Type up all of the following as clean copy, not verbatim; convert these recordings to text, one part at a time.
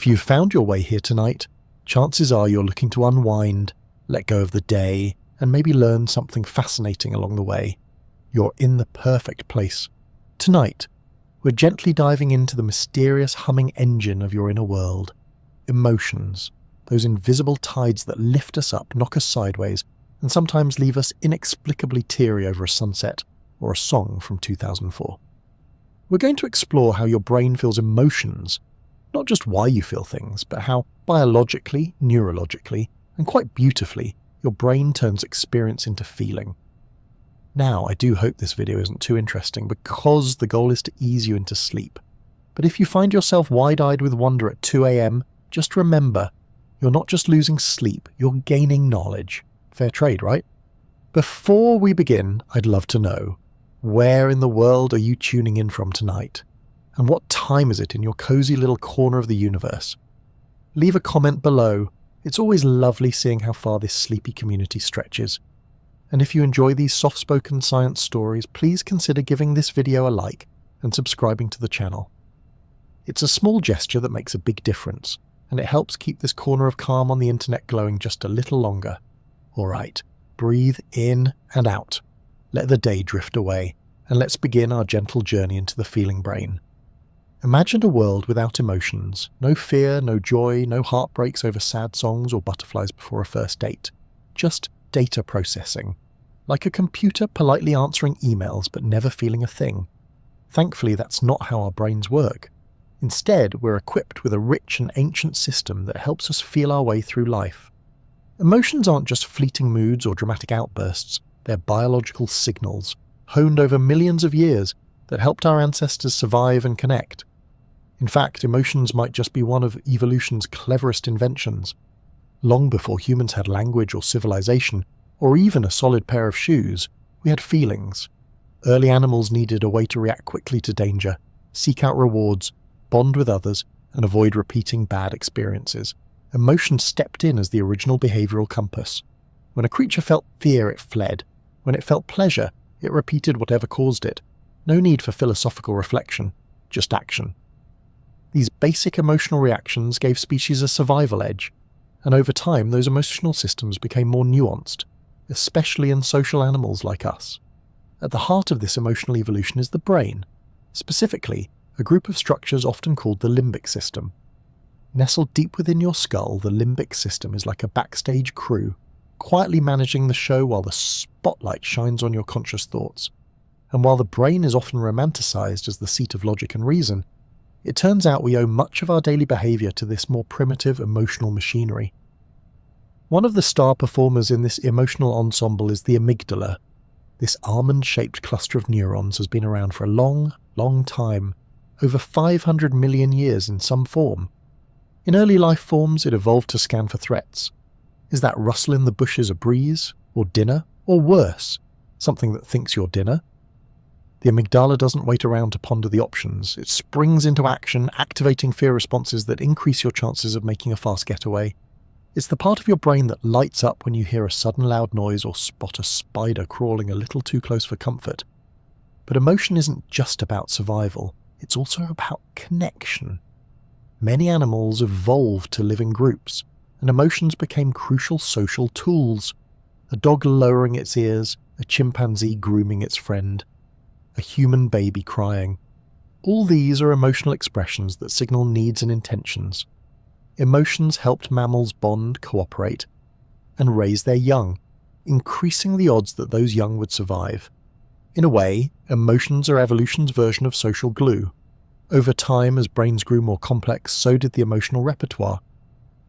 If you've found your way here tonight, chances are you're looking to unwind, let go of the day, and maybe learn something fascinating along the way. You're in the perfect place. Tonight, we're gently diving into the mysterious humming engine of your inner world. Emotions, those invisible tides that lift us up, knock us sideways, and sometimes leave us inexplicably teary over a sunset or a song from 2004. We're going to explore how your brain feels emotions, not just why you feel things, but how biologically, neurologically, and quite beautifully, your brain turns experience into feeling. Now, I do hope this video isn't too interesting because the goal is to ease you into sleep. But if you find yourself wide-eyed with wonder at 2 AM, just remember, you're not just losing sleep, you're gaining knowledge. Fair trade, right? Before we begin, I'd love to know, where in the world are you tuning in from tonight? And what time is it in your cozy little corner of the universe? Leave a comment below. It's always lovely seeing how far this sleepy community stretches. And if you enjoy these soft-spoken science stories, please consider giving this video a like and subscribing to the channel. It's a small gesture that makes a big difference, and it helps keep this corner of calm on the internet glowing just a little longer. Alright, breathe in and out. Let the day drift away, and let's begin our gentle journey into the feeling brain. Imagine a world without emotions, no fear, no joy, no heartbreaks over sad songs or butterflies before a first date. Just data processing. Like a computer politely answering emails but never feeling a thing. Thankfully, that's not how our brains work. Instead, we're equipped with a rich and ancient system that helps us feel our way through life. Emotions aren't just fleeting moods or dramatic outbursts, they're biological signals, honed over millions of years, that helped our ancestors survive and connect. In fact, emotions might just be one of evolution's cleverest inventions. Long before humans had language or civilization, or even a solid pair of shoes, we had feelings. Early animals needed a way to react quickly to danger, seek out rewards, bond with others, and avoid repeating bad experiences. Emotion stepped in as the original behavioral compass. When a creature felt fear, it fled. When it felt pleasure, it repeated whatever caused it. No need for philosophical reflection, just action. These basic emotional reactions gave species a survival edge, and over time those emotional systems became more nuanced, especially in social animals like us. At the heart of this emotional evolution is the brain, specifically a group of structures often called the limbic system. Nestled deep within your skull, the limbic system is like a backstage crew, quietly managing the show while the spotlight shines on your conscious thoughts. And while the brain is often romanticized as the seat of logic and reason, it turns out we owe much of our daily behavior to this more primitive emotional machinery. One of the star performers in this emotional ensemble is the amygdala. This almond-shaped cluster of neurons has been around for a long, long time, over 500 million years in some form. In early life forms, it evolved to scan for threats. Is that rustle in the bushes a breeze, or dinner, or worse, something that thinks you're dinner? The amygdala doesn't wait around to ponder the options. It springs into action, activating fear responses that increase your chances of making a fast getaway. It's the part of your brain that lights up when you hear a sudden loud noise or spot a spider crawling a little too close for comfort. But emotion isn't just about survival. It's also about connection. Many animals evolved to live in groups, and emotions became crucial social tools. A dog lowering its ears, a chimpanzee grooming its friend, a human baby crying. All these are emotional expressions that signal needs and intentions. Emotions helped mammals bond, cooperate, and raise their young, increasing the odds that those young would survive. In a way, emotions are evolution's version of social glue. Over time, as brains grew more complex, so did the emotional repertoire.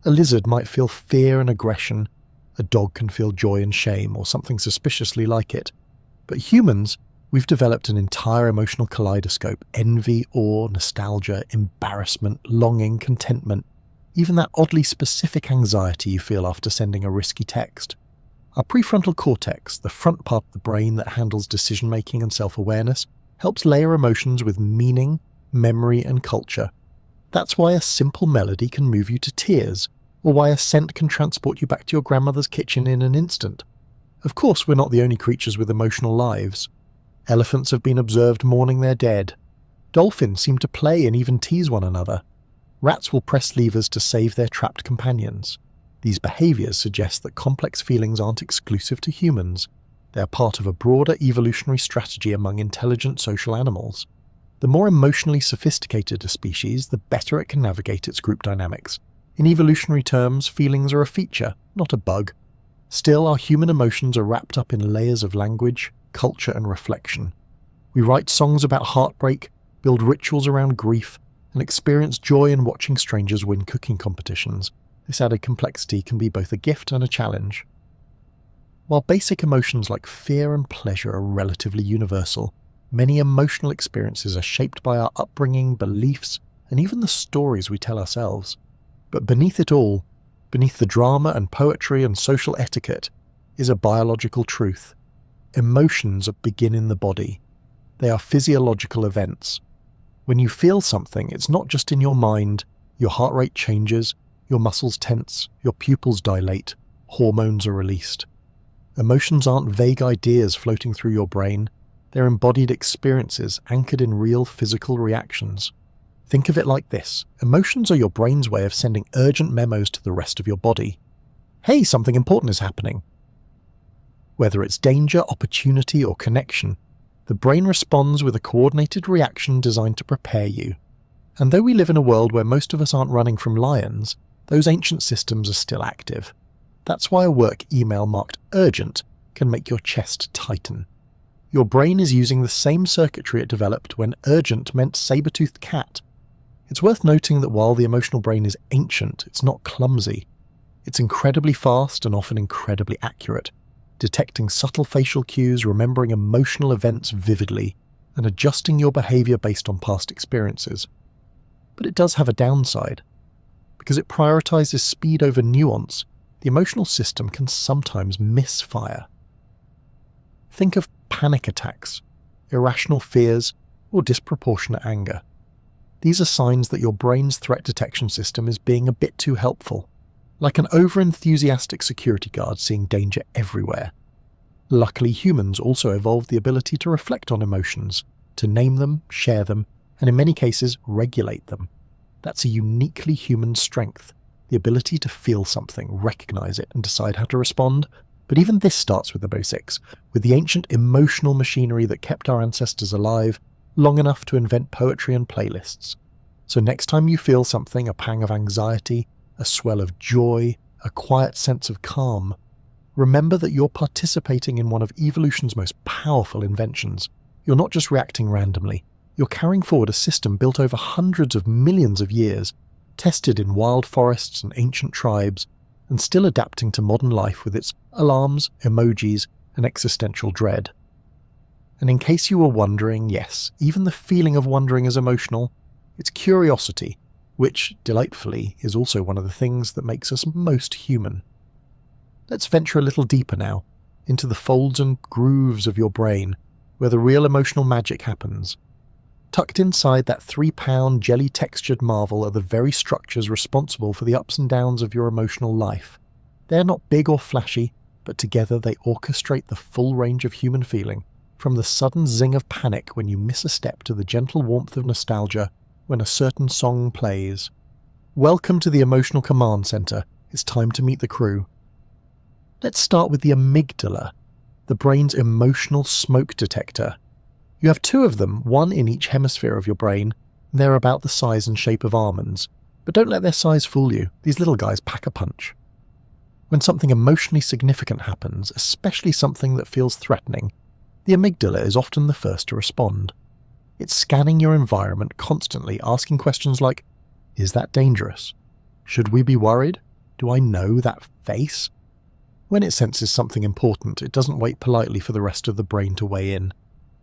A lizard might feel fear and aggression, a dog can feel joy and shame, or something suspiciously like it. But humans, we've developed an entire emotional kaleidoscope: envy, awe, nostalgia, embarrassment, longing, contentment, even that oddly specific anxiety you feel after sending a risky text. Our prefrontal cortex, the front part of the brain that handles decision-making and self-awareness, helps layer emotions with meaning, memory, and culture. That's why a simple melody can move you to tears, or why a scent can transport you back to your grandmother's kitchen in an instant. Of course, we're not the only creatures with emotional lives. Elephants have been observed mourning their dead. Dolphins seem to play and even tease one another. Rats will press levers to save their trapped companions. These behaviors suggest that complex feelings aren't exclusive to humans. They are part of a broader evolutionary strategy among intelligent social animals. The more emotionally sophisticated a species, the better it can navigate its group dynamics. In evolutionary terms, feelings are a feature, not a bug. Still, our human emotions are wrapped up in layers of language, culture, and reflection. We write songs about heartbreak, build rituals around grief, and experience joy in watching strangers win cooking competitions. This added complexity can be both a gift and a challenge. While basic emotions like fear and pleasure are relatively universal, many emotional experiences are shaped by our upbringing, beliefs, and even the stories we tell ourselves. But beneath it all, beneath the drama and poetry and social etiquette, is a biological truth. Emotions begin in the body. They are physiological events. When you feel something, it's not just in your mind. Your heart rate changes, your muscles tense, your pupils dilate, hormones are released. Emotions aren't vague ideas floating through your brain. They're embodied experiences anchored in real physical reactions. Think of it like this. Emotions are your brain's way of sending urgent memos to the rest of your body. Hey, something important is happening. Whether it's danger, opportunity, or connection, the brain responds with a coordinated reaction designed to prepare you. And though we live in a world where most of us aren't running from lions, those ancient systems are still active. That's why a work email marked urgent can make your chest tighten. Your brain is using the same circuitry it developed when urgent meant saber-toothed cat. It's worth noting that while the emotional brain is ancient, it's not clumsy. It's incredibly fast and often incredibly accurate, detecting subtle facial cues, remembering emotional events vividly, and adjusting your behavior based on past experiences. But it does have a downside. Because it prioritizes speed over nuance, the emotional system can sometimes misfire. Think of panic attacks, irrational fears, or disproportionate anger. These are signs that your brain's threat detection system is being a bit too helpful, like an over-enthusiastic security guard seeing danger everywhere. Luckily, humans also evolved the ability to reflect on emotions, to name them, share them, and in many cases, regulate them. That's a uniquely human strength, the ability to feel something, recognize it, and decide how to respond. But even this starts with the basics, with the ancient emotional machinery that kept our ancestors alive long enough to invent poetry and playlists. So next time you feel something, a pang of anxiety, a swell of joy, a quiet sense of calm, remember that you're participating in one of evolution's most powerful inventions. You're not just reacting randomly. You're carrying forward a system built over hundreds of millions of years, tested in wild forests and ancient tribes, and still adapting to modern life with its alarms, emojis, and existential dread. And in case you were wondering, yes, even the feeling of wondering is emotional. It's curiosity, which, delightfully, is also one of the things that makes us most human. Let's venture a little deeper now, into the folds and grooves of your brain, where the real emotional magic happens. Tucked inside that 3-pound jelly-textured marvel are the very structures responsible for the ups and downs of your emotional life. They're not big or flashy, but together they orchestrate the full range of human feeling, from the sudden zing of panic when you miss a step to the gentle warmth of nostalgia when a certain song plays. Welcome to the Emotional Command Center. It's time to meet the crew. Let's start with the amygdala, the brain's emotional smoke detector. You have 2 of them, one in each hemisphere of your brain, and they're about the size and shape of almonds. But don't let their size fool you. These little guys pack a punch. When something emotionally significant happens, especially something that feels threatening, the amygdala is often the first to respond. It's scanning your environment constantly, asking questions like, is that dangerous? Should we be worried? Do I know that face? When it senses something important, it doesn't wait politely for the rest of the brain to weigh in.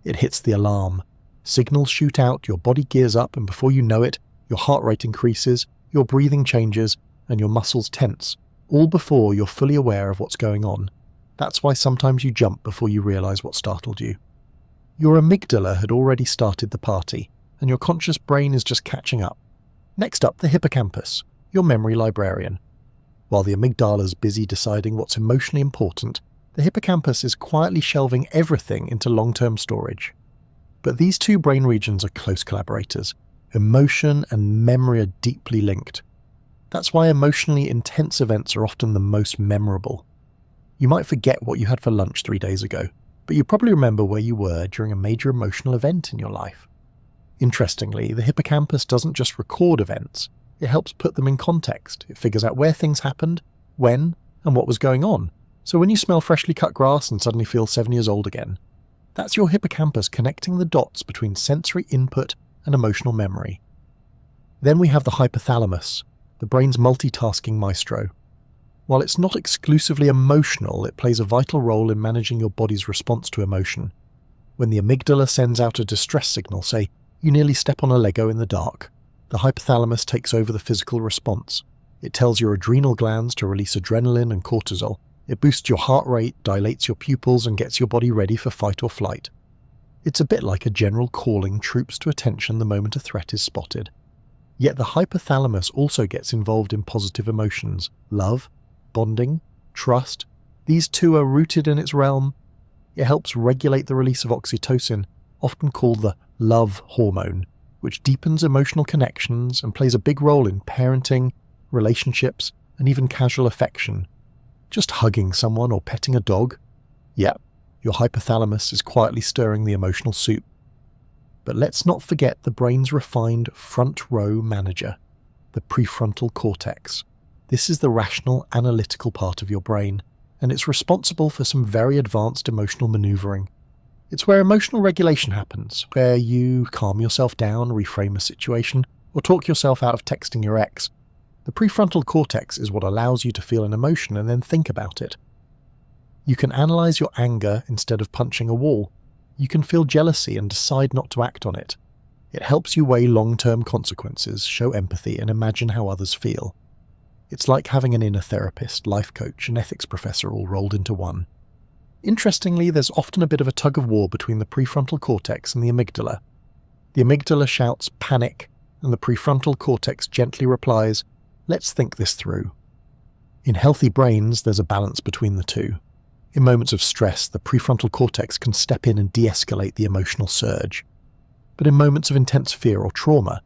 It hits the alarm. Signals shoot out, your body gears up, and before you know it, your heart rate increases, your breathing changes, and your muscles tense, all before you're fully aware of what's going on. That's why sometimes you jump before you realize what startled you. Your amygdala had already started the party, and your conscious brain is just catching up. Next up, the hippocampus, your memory librarian. While the amygdala's busy deciding what's emotionally important, the hippocampus is quietly shelving everything into long-term storage. But these 2 brain regions are close collaborators, Emotion and memory are deeply linked. That's why emotionally intense events are often the most memorable. You might forget what you had for lunch 3 days ago, but you probably remember where you were during a major emotional event in your life. Interestingly, the hippocampus doesn't just record events, it helps put them in context. It figures out where things happened, when, and what was going on. So when you smell freshly cut grass and suddenly feel 7 years old again, that's your hippocampus connecting the dots between sensory input and emotional memory. Then we have the hypothalamus, the brain's multitasking maestro. While it's not exclusively emotional, it plays a vital role in managing your body's response to emotion. When the amygdala sends out a distress signal, say, you nearly step on a Lego in the dark, the hypothalamus takes over the physical response. It tells your adrenal glands to release adrenaline and cortisol. It boosts your heart rate, dilates your pupils, and gets your body ready for fight or flight. It's a bit like a general calling troops to attention the moment a threat is spotted. Yet the hypothalamus also gets involved in positive emotions, love, bonding, trust. These two are rooted in its realm. It helps regulate the release of oxytocin, often called the love hormone, which deepens emotional connections and plays a big role in parenting, relationships, and even casual affection. Just hugging someone or petting a dog? Yeah, your hypothalamus is quietly stirring the emotional soup. But let's not forget the brain's refined front row manager, the prefrontal cortex. This is the rational, analytical part of your brain, and it's responsible for some very advanced emotional maneuvering. It's where emotional regulation happens, where you calm yourself down, reframe a situation, or talk yourself out of texting your ex. The prefrontal cortex is what allows you to feel an emotion and then think about it. You can analyze your anger instead of punching a wall. You can feel jealousy and decide not to act on it. It helps you weigh long-term consequences, show empathy, and imagine how others feel. It's like having an inner therapist, life coach, and ethics professor all rolled into one. Interestingly, there's often a bit of a tug-of-war between the prefrontal cortex and the amygdala. The amygdala shouts, "Panic," and the prefrontal cortex gently replies, "Let's think this through." In healthy brains, there's a balance between the two. In moments of stress, the prefrontal cortex can step in and de-escalate the emotional surge. But in moments of intense fear or trauma,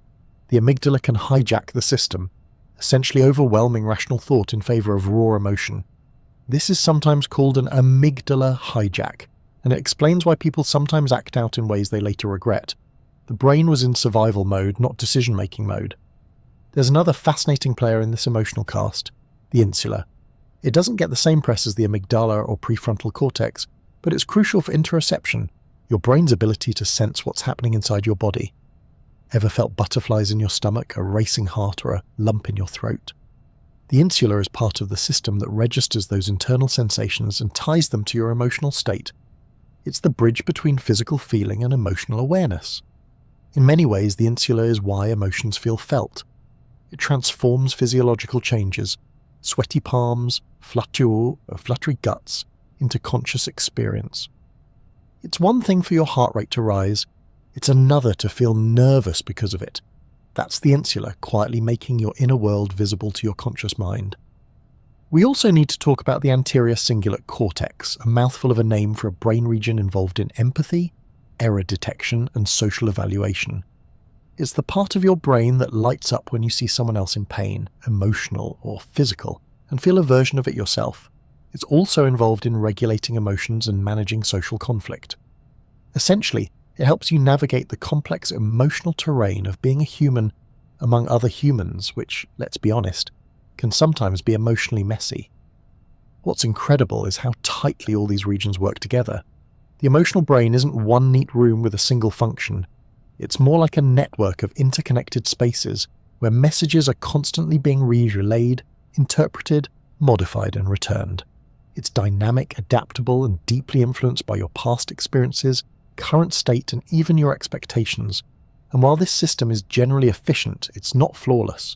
the amygdala can hijack the system, essentially overwhelming rational thought in favor of raw emotion. This is sometimes called an amygdala hijack, and it explains why people sometimes act out in ways they later regret. The brain was in survival mode, not decision-making mode. There's another fascinating player in this emotional cast, the insula. It doesn't get the same press as the amygdala or prefrontal cortex, but it's crucial for interoception, your brain's ability to sense what's happening inside your body. Ever felt butterflies in your stomach, a racing heart, or a lump in your throat? The insula is part of the system that registers those internal sensations and ties them to your emotional state. It's the bridge between physical feeling and emotional awareness. In many ways, the insula is why emotions feel felt. It transforms physiological changes, sweaty palms, fluttery guts, into conscious experience. It's one thing for your heart rate to rise, it's another to feel nervous because of it. That's the insula quietly making your inner world visible to your conscious mind. We also need to talk about the anterior cingulate cortex, a mouthful of a name for a brain region involved in empathy, error detection, and social evaluation. It's the part of your brain that lights up when you see someone else in pain, emotional or physical, and feel a version of it yourself. It's also involved in regulating emotions and managing social conflict. Essentially, it helps you navigate the complex emotional terrain of being a human among other humans, which, let's be honest, can sometimes be emotionally messy. What's incredible is how tightly all these regions work together. The emotional brain isn't one neat room with a single function. It's more like a network of interconnected spaces where messages are constantly being relayed, interpreted, modified, and returned. It's dynamic, adaptable, and deeply influenced by your past experiences, current state, and even your expectations. And while this system is generally efficient, it's not flawless.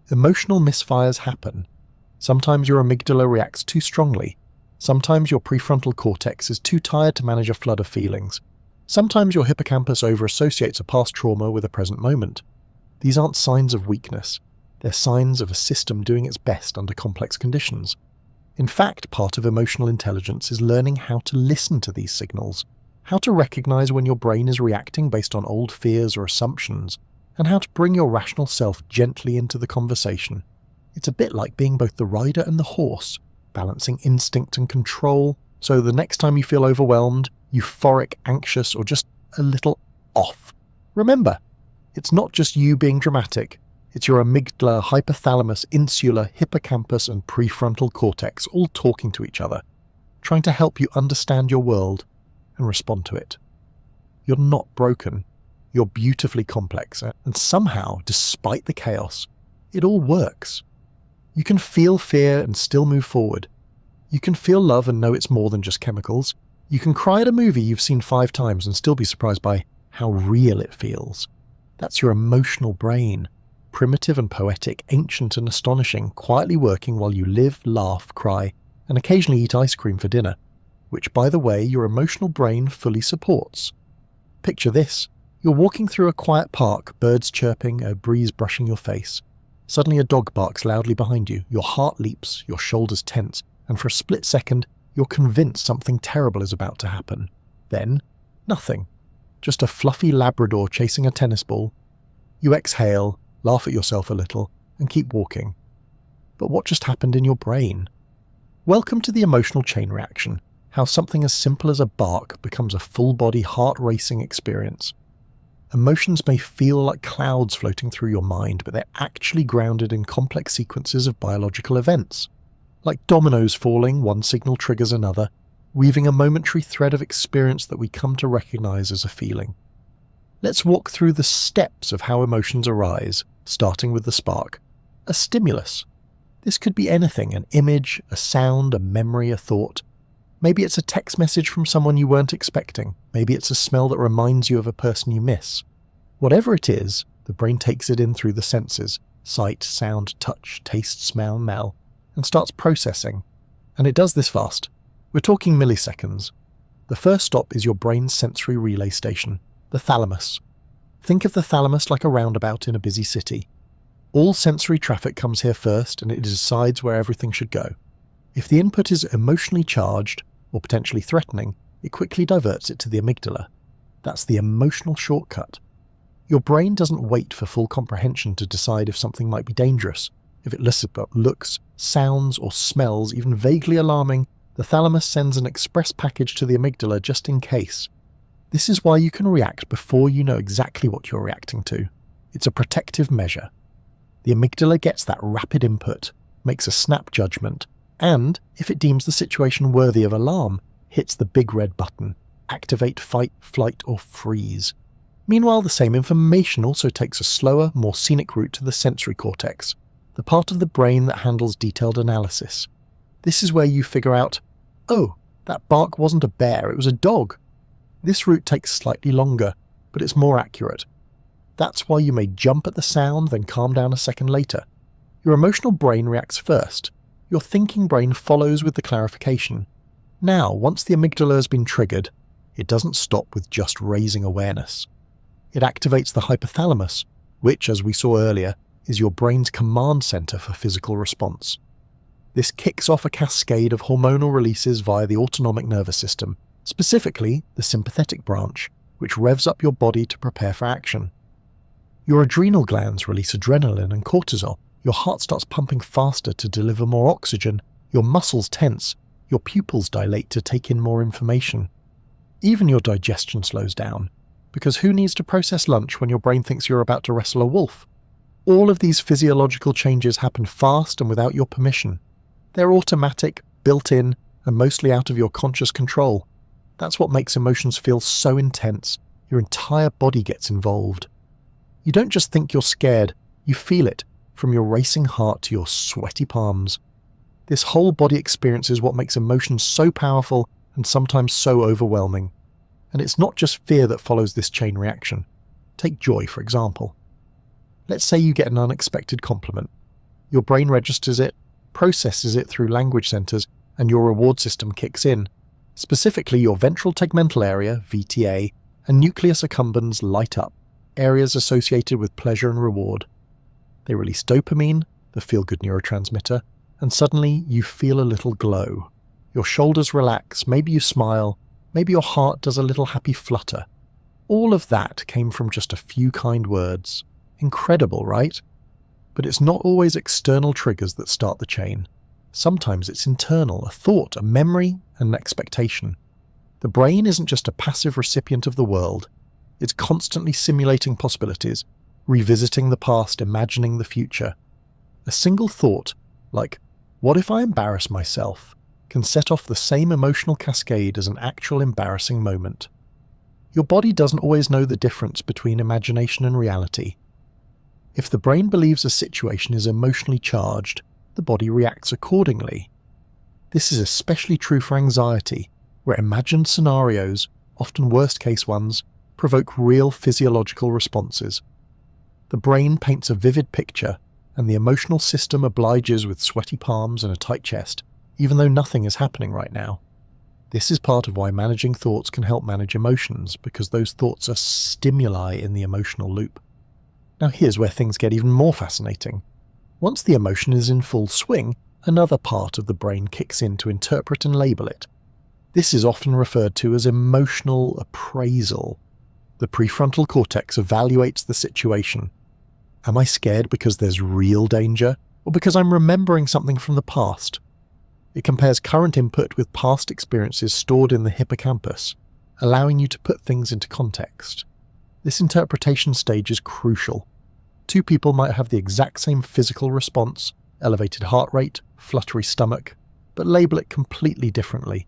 Emotional misfires happen. Sometimes your amygdala reacts too strongly. Sometimes your prefrontal cortex is too tired to manage a flood of feelings. Sometimes your hippocampus over-associates a past trauma with a present moment. These aren't signs of weakness. They're signs of a system doing its best under complex conditions. In fact, part of emotional intelligence is learning how to listen to these signals, how to recognize when your brain is reacting based on old fears or assumptions, and how to bring your rational self gently into the conversation. It's a bit like being both the rider and the horse, balancing instinct and control, so the next time you feel overwhelmed, euphoric, anxious, or just a little off, remember, it's not just you being dramatic, it's your amygdala, hypothalamus, insula, hippocampus, and prefrontal cortex all talking to each other, trying to help you understand your world and respond to it. You're not broken. You're beautifully complex, and somehow, despite the chaos, it all works. You can feel fear and still move forward. You can feel love and know it's more than just chemicals. You can cry at a movie you've seen 5 times and still be surprised by how real it feels. That's your emotional brain, primitive and poetic, ancient and astonishing, quietly working while you live, laugh, cry, and occasionally eat ice cream for dinner, which, by the way, your emotional brain fully supports. Picture this. You're walking through a quiet park, birds chirping, a breeze brushing your face. Suddenly a dog barks loudly behind you, your heart leaps, your shoulders tense, and for a split second, you're convinced something terrible is about to happen. Then, nothing. Just a fluffy Labrador chasing a tennis ball. You exhale, laugh at yourself a little, and keep walking. But what just happened in your brain? Welcome to the emotional chain reaction, how something as simple as a bark becomes a full-body, heart-racing experience. Emotions may feel like clouds floating through your mind, but they're actually grounded in complex sequences of biological events. Like dominoes falling, one signal triggers another, weaving a momentary thread of experience that we come to recognize as a feeling. Let's walk through the steps of how emotions arise, starting with the spark. A stimulus. This could be anything, an image, a sound, a memory, a thought. Maybe it's a text message from someone you weren't expecting. Maybe it's a smell that reminds you of a person you miss. Whatever it is, the brain takes it in through the senses, sight, sound, touch, taste, smell, and starts processing. And it does this fast. We're talking milliseconds. The first stop is your brain's sensory relay station, the thalamus. Think of the thalamus like a roundabout in a busy city. All sensory traffic comes here first, and it decides where everything should go. If the input is emotionally charged, or potentially threatening, it quickly diverts it to the amygdala. That's the emotional shortcut. Your brain doesn't wait for full comprehension to decide if something might be dangerous. If it looks, sounds, or smells even vaguely alarming, the thalamus sends an express package to the amygdala just in case. This is why you can react before you know exactly what you're reacting to. It's a protective measure. The amygdala gets that rapid input, makes a snap judgment, and, if it deems the situation worthy of alarm, hits the big red button, activate, fight, flight, or freeze. Meanwhile, the same information also takes a slower, more scenic route to the sensory cortex, the part of the brain that handles detailed analysis. This is where you figure out, oh, that bark wasn't a bear, it was a dog. This route takes slightly longer, but it's more accurate. That's why you may jump at the sound, then calm down a second later. Your emotional brain reacts first. Your thinking brain follows with the clarification. Now, once the amygdala has been triggered, it doesn't stop with just raising awareness. It activates the hypothalamus, which, as we saw earlier, is your brain's command center for physical response. This kicks off a cascade of hormonal releases via the autonomic nervous system, specifically the sympathetic branch, which revs up your body to prepare for action. Your adrenal glands release adrenaline and cortisol. Your heart starts pumping faster to deliver more oxygen, your muscles tense, your pupils dilate to take in more information. Even your digestion slows down, because who needs to process lunch when your brain thinks you're about to wrestle a wolf? All of these physiological changes happen fast and without your permission. They're automatic, built-in, and mostly out of your conscious control. That's what makes emotions feel so intense. Your entire body gets involved. You don't just think you're scared, you feel it. From your racing heart to your sweaty palms. This whole body experience is what makes emotions so powerful and sometimes so overwhelming. And it's not just fear that follows this chain reaction. Take joy, for example. Let's say you get an unexpected compliment. Your brain registers it, processes it through language centers, and your reward system kicks in. Specifically, your ventral tegmental area, VTA, and nucleus accumbens light up, areas associated with pleasure and reward. They release dopamine, the feel-good neurotransmitter, and suddenly you feel a little glow. Your shoulders relax, maybe you smile, maybe your heart does a little happy flutter. All of that came from just a few kind words. Incredible, right? But it's not always external triggers that start the chain. Sometimes it's internal, a thought, a memory, an expectation. The brain isn't just a passive recipient of the world. It's constantly simulating possibilities, revisiting the past, imagining the future. A single thought, like, what if I embarrass myself, can set off the same emotional cascade as an actual embarrassing moment. Your body doesn't always know the difference between imagination and reality. If the brain believes a situation is emotionally charged, the body reacts accordingly. This is especially true for anxiety, where imagined scenarios, often worst-case ones, provoke real physiological responses. The brain paints a vivid picture, and the emotional system obliges with sweaty palms and a tight chest, even though nothing is happening right now. This is part of why managing thoughts can help manage emotions, because those thoughts are stimuli in the emotional loop. Now here's where things get even more fascinating. Once the emotion is in full swing, another part of the brain kicks in to interpret and label it. This is often referred to as emotional appraisal. The prefrontal cortex evaluates the situation. Am I scared because there's real danger, or because I'm remembering something from the past? It compares current input with past experiences stored in the hippocampus, allowing you to put things into context. This interpretation stage is crucial. Two people might have the exact same physical response, elevated heart rate, fluttery stomach, but label it completely differently.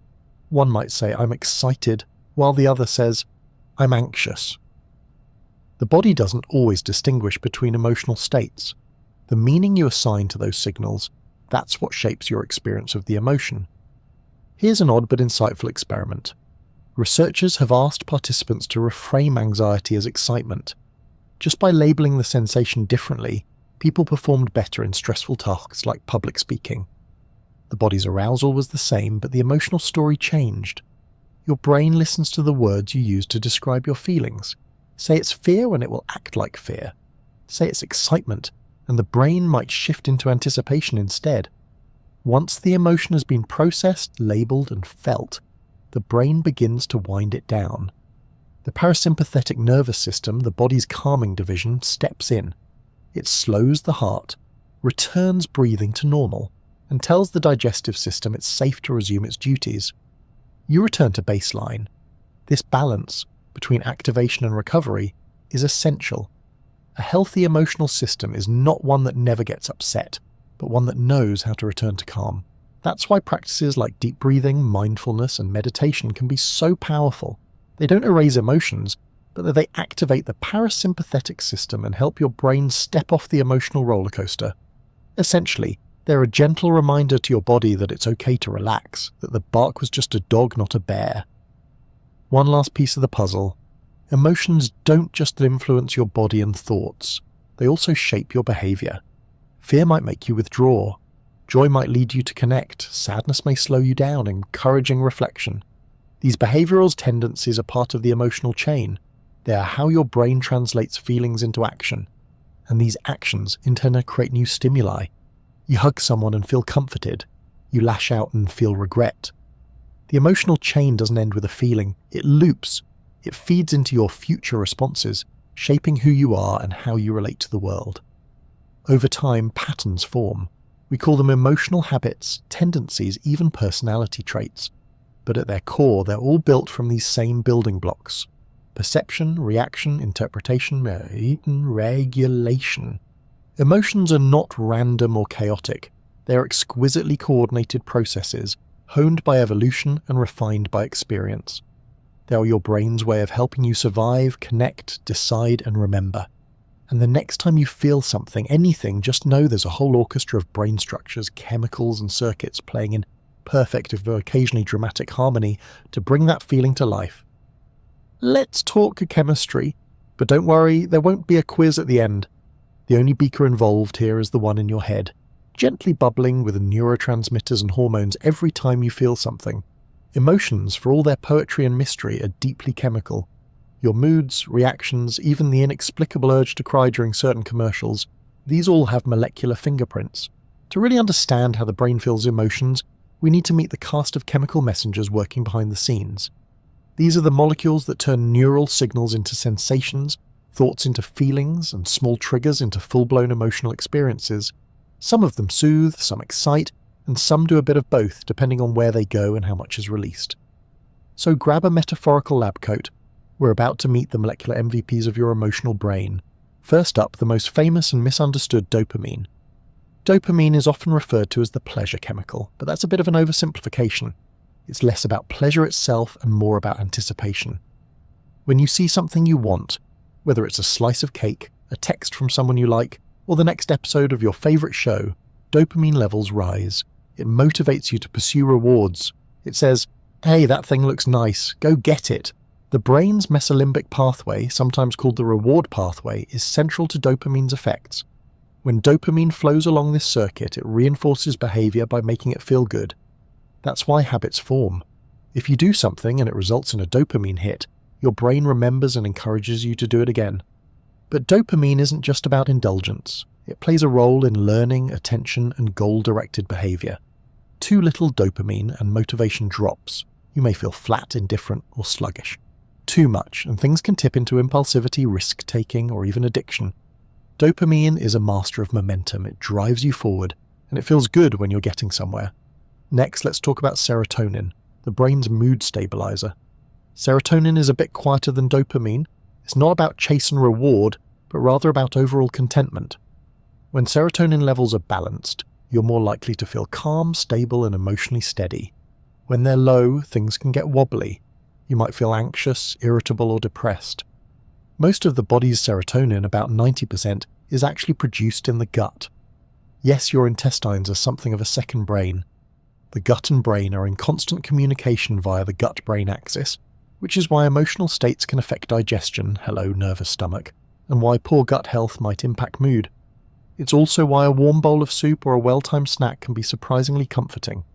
One might say, I'm excited, while the other says, I'm anxious. The body doesn't always distinguish between emotional states. The meaning you assign to those signals, that's what shapes your experience of the emotion. Here's an odd but insightful experiment. Researchers have asked participants to reframe anxiety as excitement. Just by labeling the sensation differently, people performed better in stressful tasks like public speaking. The body's arousal was the same, but the emotional story changed. Your brain listens to the words you use to describe your feelings. Say it's fear and it will act like fear. Say it's excitement, and the brain might shift into anticipation instead. Once the emotion has been processed, labeled, and felt, the brain begins to wind it down. The parasympathetic nervous system, the body's calming division, steps in. It slows the heart, returns breathing to normal, and tells the digestive system it's safe to resume its duties. You return to baseline. This balance between activation and recovery is essential. A healthy emotional system is not one that never gets upset, but one that knows how to return to calm. That's why practices like deep breathing, mindfulness, and meditation can be so powerful. They don't erase emotions, but they activate the parasympathetic system and help your brain step off the emotional roller coaster. Essentially, they're a gentle reminder to your body that it's okay to relax, that the bark was just a dog, not a bear. One last piece of the puzzle. Emotions don't just influence your body and thoughts, they also shape your behavior. Fear might make you withdraw. Joy might lead you to connect. Sadness may slow you down, encouraging reflection. These behavioral tendencies are part of the emotional chain. They are how your brain translates feelings into action. And these actions in turn create new stimuli. You hug someone and feel comforted. You lash out and feel regret. The emotional chain doesn't end with a feeling. It loops. It feeds into your future responses, shaping who you are and how you relate to the world. Over time, patterns form. We call them emotional habits, tendencies, even personality traits. But at their core, they're all built from these same building blocks. Perception, reaction, interpretation, and regulation. Emotions are not random or chaotic. They are exquisitely coordinated processes, honed by evolution and refined by experience. They are your brain's way of helping you survive, connect, decide, and remember. And the next time you feel something, anything, just know there's a whole orchestra of brain structures, chemicals, and circuits playing in perfect, if occasionally dramatic harmony to bring that feeling to life. Let's talk chemistry, but don't worry, there won't be a quiz at the end. The only beaker involved here is the one in your head, gently bubbling with neurotransmitters and hormones every time you feel something. Emotions, for all their poetry and mystery, are deeply chemical. Your moods, reactions, even the inexplicable urge to cry during certain commercials, these all have molecular fingerprints. To really understand how the brain feels emotions, we need to meet the cast of chemical messengers working behind the scenes. These are the molecules that turn neural signals into sensations, thoughts into feelings and small triggers into full-blown emotional experiences. Some of them soothe, some excite, and some do a bit of both depending on where they go and how much is released. So grab a metaphorical lab coat. We're about to meet the molecular MVPs of your emotional brain. First up, the most famous and misunderstood dopamine. Dopamine is often referred to as the pleasure chemical, but that's a bit of an oversimplification. It's less about pleasure itself and more about anticipation. When you see something you want, whether it's a slice of cake, a text from someone you like, or the next episode of your favorite show, dopamine levels rise. It motivates you to pursue rewards. It says, hey, that thing looks nice, go get it. The brain's mesolimbic pathway, sometimes called the reward pathway, is central to dopamine's effects. When dopamine flows along this circuit, it reinforces behavior by making it feel good. That's why habits form. If you do something and it results in a dopamine hit, your brain remembers and encourages you to do it again. But dopamine isn't just about indulgence. It plays a role in learning, attention, and goal-directed behavior. Too little dopamine and motivation drops. You may feel flat, indifferent, or sluggish. Too much, and things can tip into impulsivity, risk-taking, or even addiction. Dopamine is a master of momentum. It drives you forward, and it feels good when you're getting somewhere. Next, let's talk about serotonin, the brain's mood stabilizer. Serotonin is a bit quieter than dopamine. It's not about chase and reward, but rather about overall contentment. When serotonin levels are balanced, you're more likely to feel calm, stable, and emotionally steady. When they're low, things can get wobbly. You might feel anxious, irritable, or depressed. Most of the body's serotonin, about 90%, is actually produced in the gut. Yes, your intestines are something of a second brain. The gut and brain are in constant communication via the gut-brain axis, which is why emotional states can affect digestion, hello nervous stomach, and why poor gut health might impact mood. It's also why a warm bowl of soup or a well-timed snack can be surprisingly comforting.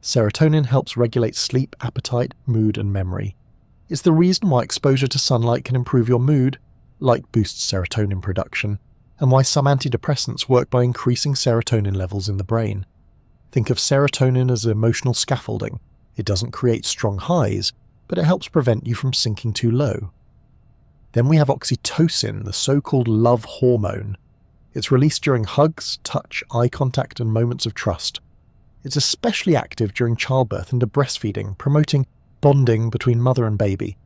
Serotonin helps regulate sleep, appetite, mood, and memory. It's the reason why exposure to sunlight can improve your mood, light boosts serotonin production, and why some antidepressants work by increasing serotonin levels in the brain. Think of serotonin as emotional scaffolding. It doesn't create strong highs, but it helps prevent you from sinking too low. Then we have oxytocin, the so-called love hormone. It's released during hugs, touch, eye contact, and moments of trust. It's especially active during childbirth and breastfeeding, promoting bonding between mother and baby.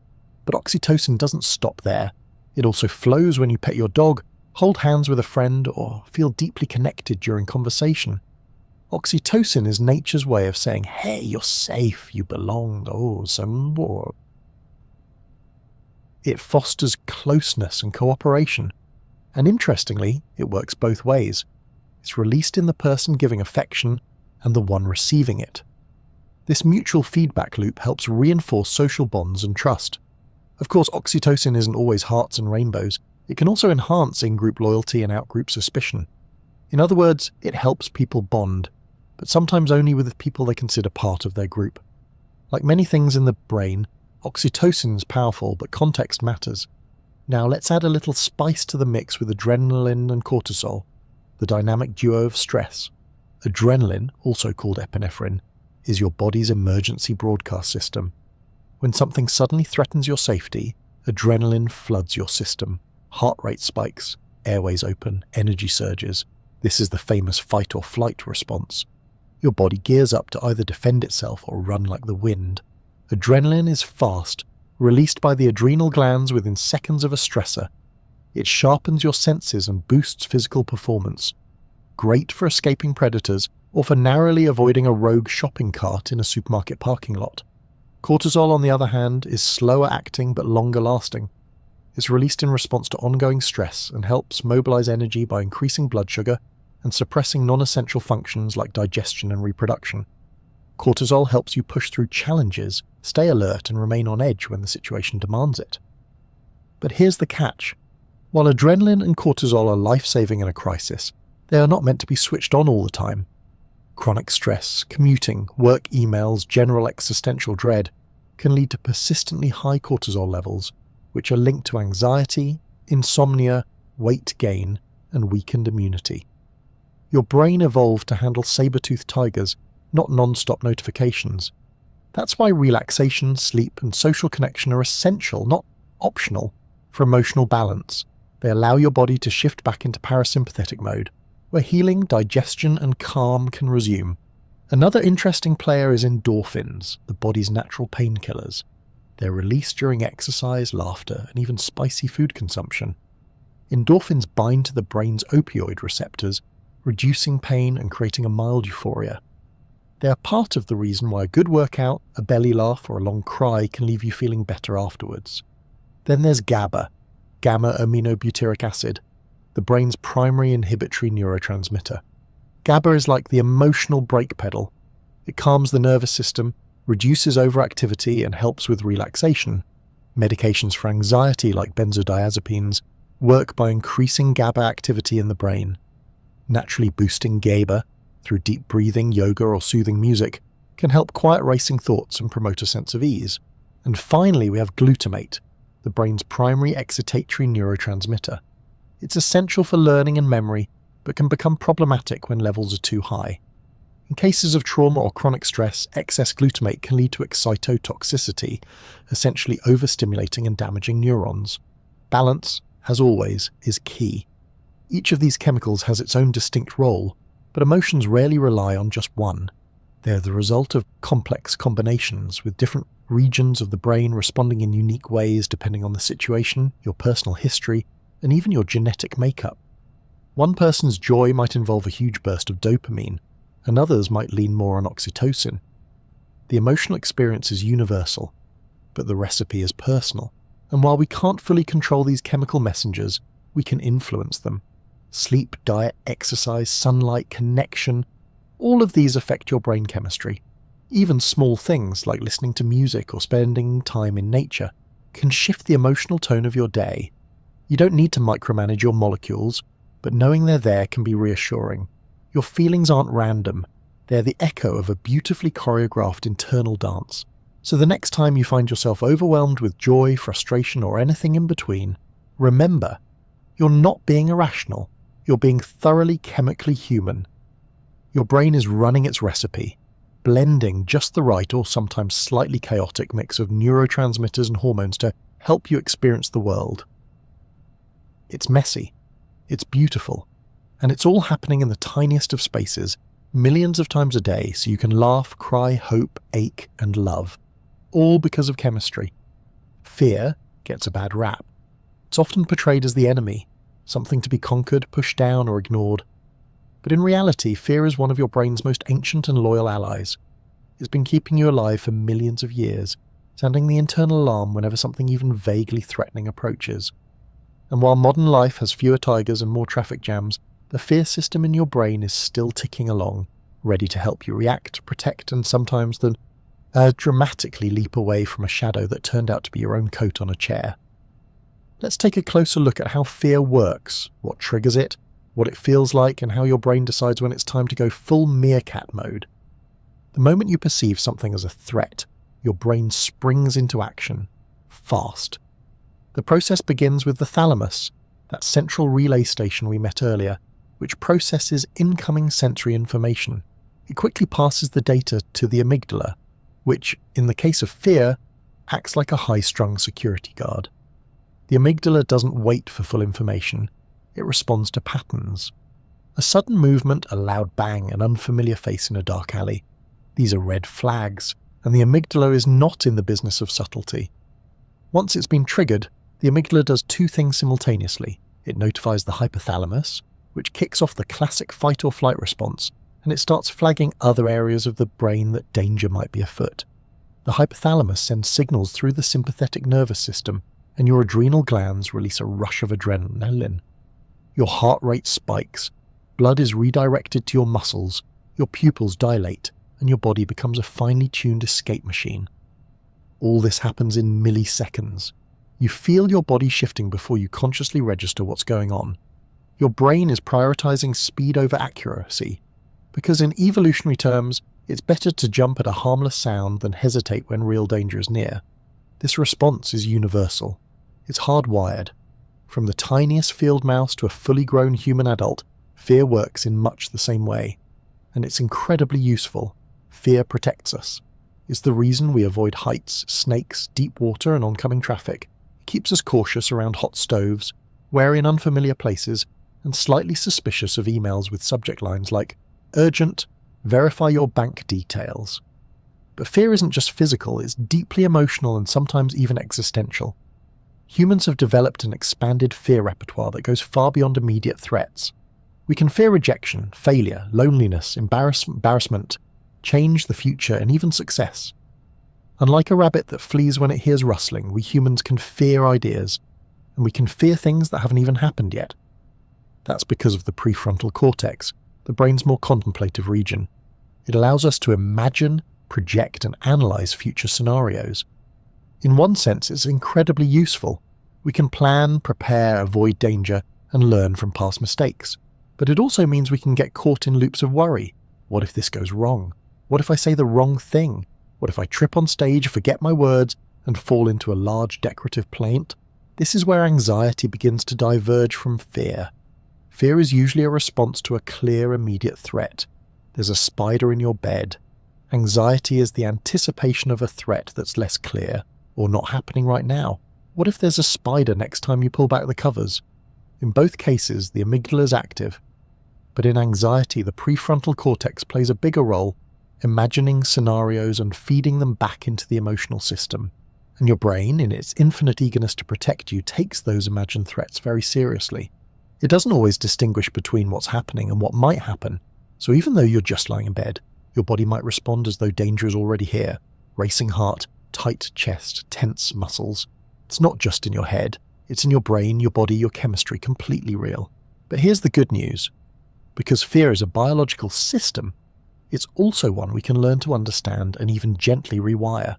But oxytocin doesn't stop there. It also flows when you pet your dog, hold hands with a friend, or feel deeply connected during conversation. Oxytocin is nature's way of saying, hey, you're safe, you belong, oh, some more. It fosters closeness and cooperation. And interestingly, it works both ways. It's released in the person giving affection and the one receiving it. This mutual feedback loop helps reinforce social bonds and trust. Of course, oxytocin isn't always hearts and rainbows. It can also enhance in-group loyalty and out-group suspicion. In other words, it helps people bond, but sometimes only with the people they consider part of their group. Like many things in the brain, oxytocin is powerful, but context matters. Now let's add a little spice to the mix with adrenaline and cortisol, the dynamic duo of stress. Adrenaline, also called epinephrine, is your body's emergency broadcast system. When something suddenly threatens your safety, adrenaline floods your system. Heart rate spikes, airways open, energy surges. This is the famous fight or flight response. Your body gears up to either defend itself or run like the wind. Adrenaline is fast, released by the adrenal glands within seconds of a stressor. It sharpens your senses and boosts physical performance. Great for escaping predators or for narrowly avoiding a rogue shopping cart in a supermarket parking lot. Cortisol, on the other hand, is slower acting but longer lasting. It's released in response to ongoing stress and helps mobilize energy by increasing blood sugar and suppressing non-essential functions like digestion and reproduction. Cortisol helps you push through challenges, stay alert, and remain on edge when the situation demands it. But here's the catch. While adrenaline and cortisol are life-saving in a crisis, they are not meant to be switched on all the time. Chronic stress, commuting, work emails, general existential dread can lead to persistently high cortisol levels, which are linked to anxiety, insomnia, weight gain, and weakened immunity. Your brain evolved to handle saber-toothed tigers, not non-stop notifications. That's why relaxation, sleep, and social connection are essential, not optional, For emotional balance, they allow your body to shift back into parasympathetic mode, where healing, digestion, and calm can resume. Another interesting player is endorphins, the body's natural painkillers. They're released during exercise, laughter, and even spicy food consumption. Endorphins bind to the brain's opioid receptors, reducing pain and creating a mild euphoria. They are part of the reason why a good workout, a belly laugh, or a long cry can leave you feeling better afterwards. Then there's GABA, gamma-aminobutyric acid, the brain's primary inhibitory neurotransmitter. GABA is like the emotional brake pedal. It calms the nervous system, reduces overactivity, and helps with relaxation. Medications for anxiety like benzodiazepines work by increasing GABA activity in the brain. Naturally boosting GABA through deep breathing, yoga, or soothing music can help quiet racing thoughts and promote a sense of ease. And finally, we have glutamate, the brain's primary excitatory neurotransmitter. It's essential for learning and memory, but can become problematic when levels are too high. In cases of trauma or chronic stress, excess glutamate can lead to excitotoxicity, essentially overstimulating and damaging neurons. Balance, as always, is key. Each of these chemicals has its own distinct role, but emotions rarely rely on just one. They are the result of complex combinations, with different regions of the brain responding in unique ways depending on the situation, your personal history, and even your genetic makeup. One person's joy might involve a huge burst of dopamine, and others might lean more on oxytocin. The emotional experience is universal, but the recipe is personal. And while we can't fully control these chemical messengers, we can influence them. Sleep, diet, exercise, sunlight, connection, all of these affect your brain chemistry. Even small things like listening to music or spending time in nature can shift the emotional tone of your day. You don't need to micromanage your molecules, but knowing they're there can be reassuring. Your feelings aren't random. They're the echo of a beautifully choreographed internal dance. So the next time you find yourself overwhelmed with joy, frustration, or anything in between, remember, you're not being irrational. You're being thoroughly chemically human. Your brain is running its recipe, blending just the right or sometimes slightly chaotic mix of neurotransmitters and hormones to help you experience the world. It's messy, it's beautiful, and it's all happening in the tiniest of spaces, millions of times a day, so you can laugh, cry, hope, ache, and love, all because of chemistry. Fear gets a bad rap. It's often portrayed as the enemy, something to be conquered, pushed down, or ignored. But in reality, fear is one of your brain's most ancient and loyal allies. It's been keeping you alive for millions of years, sounding the internal alarm whenever something even vaguely threatening approaches. And while modern life has fewer tigers and more traffic jams, the fear system in your brain is still ticking along, ready to help you react, protect, and sometimes dramatically leap away from a shadow that turned out to be your own coat on a chair. Let's take a closer look at how fear works, what triggers it, what it feels like, and how your brain decides when it's time to go full meerkat mode. The moment you perceive something as a threat, your brain springs into action, fast. The process begins with the thalamus, that central relay station we met earlier, which processes incoming sensory information. It quickly passes the data to the amygdala, which, in the case of fear, acts like a high-strung security guard. The amygdala doesn't wait for full information, it responds to patterns. A sudden movement, a loud bang, an unfamiliar face in a dark alley. These are red flags, and the amygdala is not in the business of subtlety. Once it's been triggered, the amygdala does two things simultaneously. It notifies the hypothalamus, which kicks off the classic fight or flight response, and it starts flagging other areas of the brain that danger might be afoot. The hypothalamus sends signals through the sympathetic nervous system, and your adrenal glands release a rush of adrenaline. Your heart rate spikes, blood is redirected to your muscles, your pupils dilate, and your body becomes a finely tuned escape machine. All this happens in milliseconds. You feel your body shifting before you consciously register what's going on. Your brain is prioritizing speed over accuracy, because in evolutionary terms, it's better to jump at a harmless sound than hesitate when real danger is near. This response is universal. It's hardwired. From the tiniest field mouse to a fully grown human adult, fear works in much the same way. And it's incredibly useful. Fear protects us. It's the reason we avoid heights, snakes, deep water, and oncoming traffic. It keeps us cautious around hot stoves, wary in unfamiliar places, and slightly suspicious of emails with subject lines like, "Urgent, verify your bank details." But fear isn't just physical, it's deeply emotional and sometimes even existential. Humans have developed an expanded fear repertoire that goes far beyond immediate threats. We can fear rejection, failure, loneliness, embarrassment, change, the future, and even success. Unlike a rabbit that flees when it hears rustling, we humans can fear ideas, and we can fear things that haven't even happened yet. That's because of the prefrontal cortex, the brain's more contemplative region. It allows us to imagine, project, and analyze future scenarios. In one sense, it's incredibly useful. We can plan, prepare, avoid danger, and learn from past mistakes. But it also means we can get caught in loops of worry. What if this goes wrong? What if I say the wrong thing? What if I trip on stage, forget my words, and fall into a large decorative plaint? This is where anxiety begins to diverge from fear. Fear is usually a response to a clear, immediate threat. There's a spider in your bed. Anxiety is the anticipation of a threat that's less clear, or not happening right now. What if there's a spider next time you pull back the covers? In both cases, the amygdala is active. But in anxiety, the prefrontal cortex plays a bigger role, imagining scenarios and feeding them back into the emotional system. And your brain, in its infinite eagerness to protect you, takes those imagined threats very seriously. It doesn't always distinguish between what's happening and what might happen. So even though you're just lying in bed, your body might respond as though danger is already here. Racing heart, tight chest, tense muscles. It's not just in your head. It's in your brain, your body, your chemistry, completely real. But here's the good news. Because fear is a biological system, it's also one we can learn to understand and even gently rewire.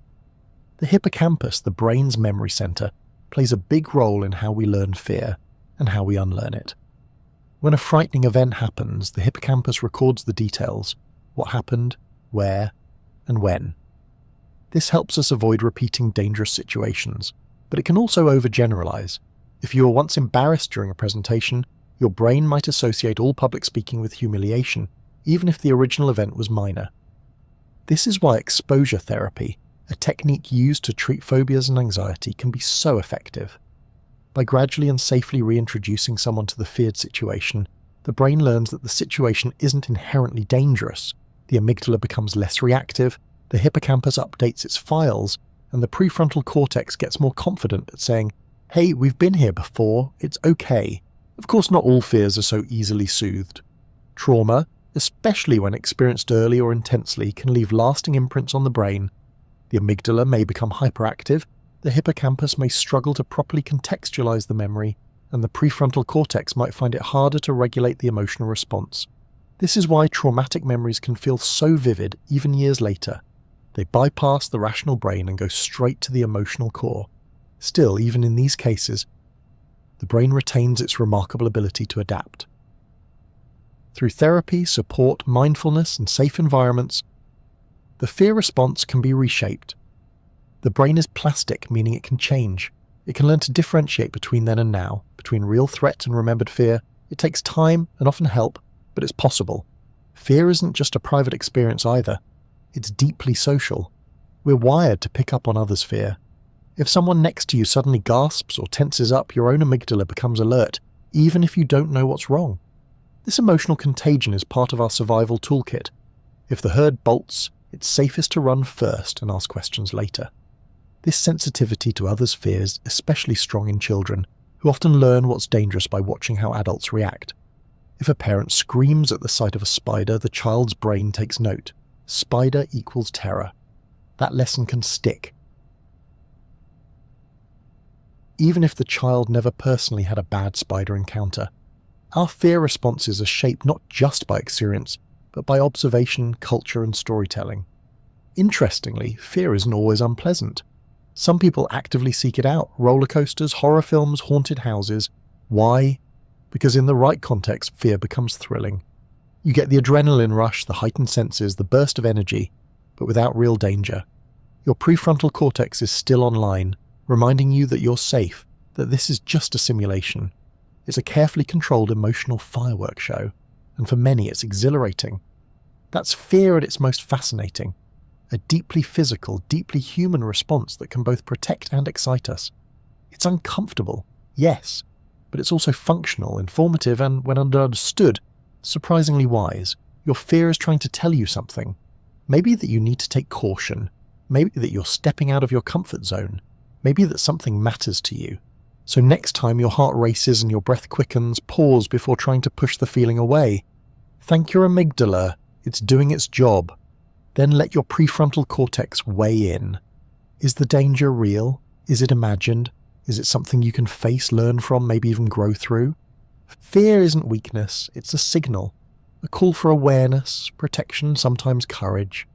The hippocampus, the brain's memory center, plays a big role in how we learn fear and how we unlearn it. When a frightening event happens, the hippocampus records the details, what happened, where, and when. This helps us avoid repeating dangerous situations, but it can also overgeneralize. If you were once embarrassed during a presentation, your brain might associate all public speaking with humiliation, even if the original event was minor. This is why exposure therapy, a technique used to treat phobias and anxiety, can be so effective. By gradually and safely reintroducing someone to the feared situation, the brain learns that the situation isn't inherently dangerous. The amygdala becomes less reactive, the hippocampus updates its files, and the prefrontal cortex gets more confident at saying, "Hey, we've been here before, it's okay." Of course, not all fears are so easily soothed. Trauma, especially when experienced early or intensely, can leave lasting imprints on the brain. The amygdala may become hyperactive, the hippocampus may struggle to properly contextualize the memory, and the prefrontal cortex might find it harder to regulate the emotional response. This is why traumatic memories can feel so vivid even years later. They bypass the rational brain and go straight to the emotional core. Still, even in these cases, the brain retains its remarkable ability to adapt. Through therapy, support, mindfulness, and safe environments, the fear response can be reshaped. The brain is plastic, meaning it can change. It can learn to differentiate between then and now, between real threat and remembered fear. It takes time and often help, but it's possible. Fear isn't just a private experience either. It's deeply social. We're wired to pick up on others' fear. If someone next to you suddenly gasps or tenses up, your own amygdala becomes alert, even if you don't know what's wrong. This emotional contagion is part of our survival toolkit. If the herd bolts, it's safest to run first and ask questions later. This sensitivity to others' fears is especially strong in children, who often learn what's dangerous by watching how adults react. If a parent screams at the sight of a spider, the child's brain takes note. Spider equals terror. That lesson can stick. Even if the child never personally had a bad spider encounter, our fear responses are shaped not just by experience, but by observation, culture, and storytelling. Interestingly, fear isn't always unpleasant. Some people actively seek it out: roller coasters, horror films, haunted houses. Why? Because in the right context, fear becomes thrilling. You get the adrenaline rush, the heightened senses, the burst of energy, but without real danger. Your prefrontal cortex is still online, reminding you that you're safe, that this is just a simulation. It's a carefully controlled emotional fireworks show, and for many it's exhilarating. That's fear at its most fascinating. A deeply physical, deeply human response that can both protect and excite us. It's uncomfortable, yes, but it's also functional, informative, and, when understood, surprisingly wise. Your fear is trying to tell you something. Maybe that you need to take caution. Maybe that you're stepping out of your comfort zone. Maybe that something matters to you. So next time your heart races and your breath quickens, pause before trying to push the feeling away. Thank your amygdala. It's doing its job. Then let your prefrontal cortex weigh in. Is the danger real? Is it imagined? Is it something you can face, learn from, maybe even grow through? Fear isn't weakness, it's a signal. A call for awareness, protection, sometimes courage.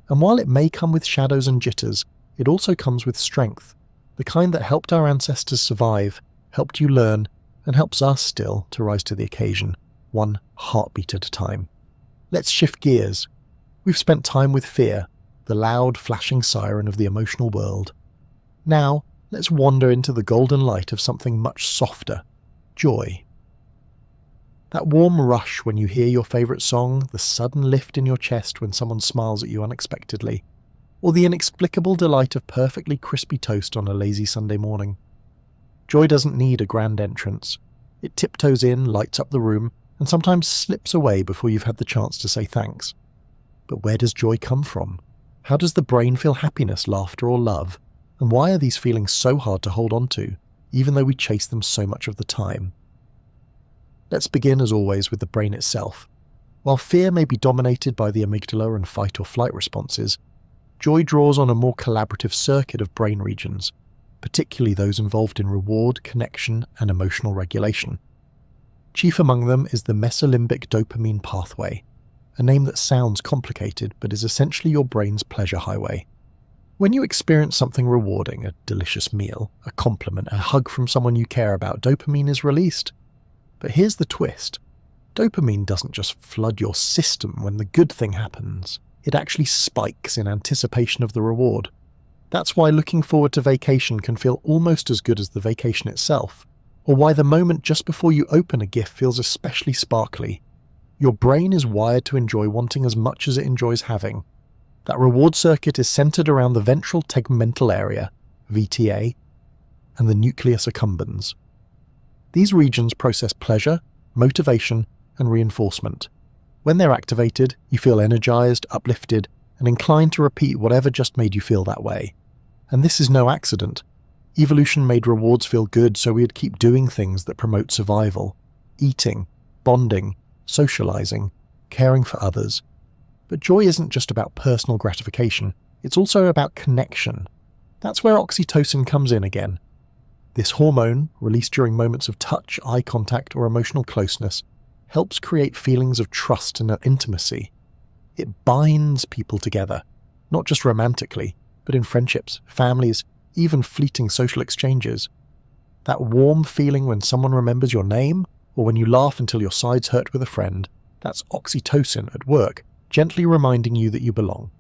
And while it may come with shadows and jitters, it also comes with strength. The kind that helped our ancestors survive, helped you learn, and helps us still to rise to the occasion, one heartbeat at a time. Let's shift gears. We've spent time with fear, the loud, flashing siren of the emotional world. Now, let's wander into the golden light of something much softer, joy. That warm rush when you hear your favourite song, the sudden lift in your chest when someone smiles at you unexpectedly, or the inexplicable delight of perfectly crispy toast on a lazy Sunday morning. Joy doesn't need a grand entrance. It tiptoes in, lights up the room, and sometimes slips away before you've had the chance to say thanks. But where does joy come from? How does the brain feel happiness, laughter, or love? And why are these feelings so hard to hold on to, even though we chase them so much of the time? Let's begin, as always, with the brain itself. While fear may be dominated by the amygdala and fight or flight responses, joy draws on a more collaborative circuit of brain regions, particularly those involved in reward, connection, and emotional regulation. Chief among them is the mesolimbic dopamine pathway, a name that sounds complicated but is essentially your brain's pleasure highway. When you experience something rewarding, a delicious meal, a compliment, a hug from someone you care about, dopamine is released. But here's the twist. Dopamine doesn't just flood your system when the good thing happens. It actually spikes in anticipation of the reward. That's why looking forward to vacation can feel almost as good as the vacation itself, or why the moment just before you open a gift feels especially sparkly. Your brain is wired to enjoy wanting as much as it enjoys having. That reward circuit is centered around the ventral tegmental area, VTA, and the nucleus accumbens. These regions process pleasure, motivation, and reinforcement. When they're activated, you feel energized, uplifted, and inclined to repeat whatever just made you feel that way. And this is no accident. Evolution made rewards feel good so we'd keep doing things that promote survival, eating, bonding, socializing, caring for others. But joy isn't just about personal gratification, it's also about connection. That's where oxytocin comes in again. This hormone, released during moments of touch, eye contact, or emotional closeness, helps create feelings of trust and intimacy. It binds people together, not just romantically, but in friendships, families, even fleeting social exchanges. That warm feeling when someone remembers your name, or when you laugh until your sides hurt with a friend, that's oxytocin at work, gently reminding you that you belong.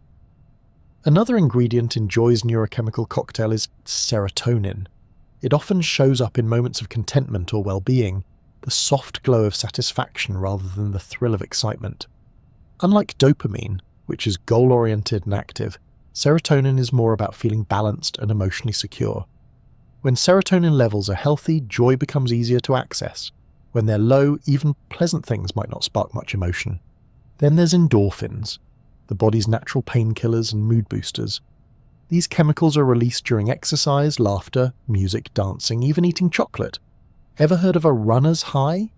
Another ingredient in joy's neurochemical cocktail is serotonin. It often shows up in moments of contentment or well-being, the soft glow of satisfaction rather than the thrill of excitement. Unlike dopamine, which is goal-oriented and active, serotonin is more about feeling balanced and emotionally secure. When serotonin levels are healthy, joy becomes easier to access. When they're low, even pleasant things might not spark much emotion. Then there's endorphins, the body's natural painkillers and mood boosters. These chemicals are released during exercise, laughter, music, dancing, even eating chocolate. Ever heard of a runner's high?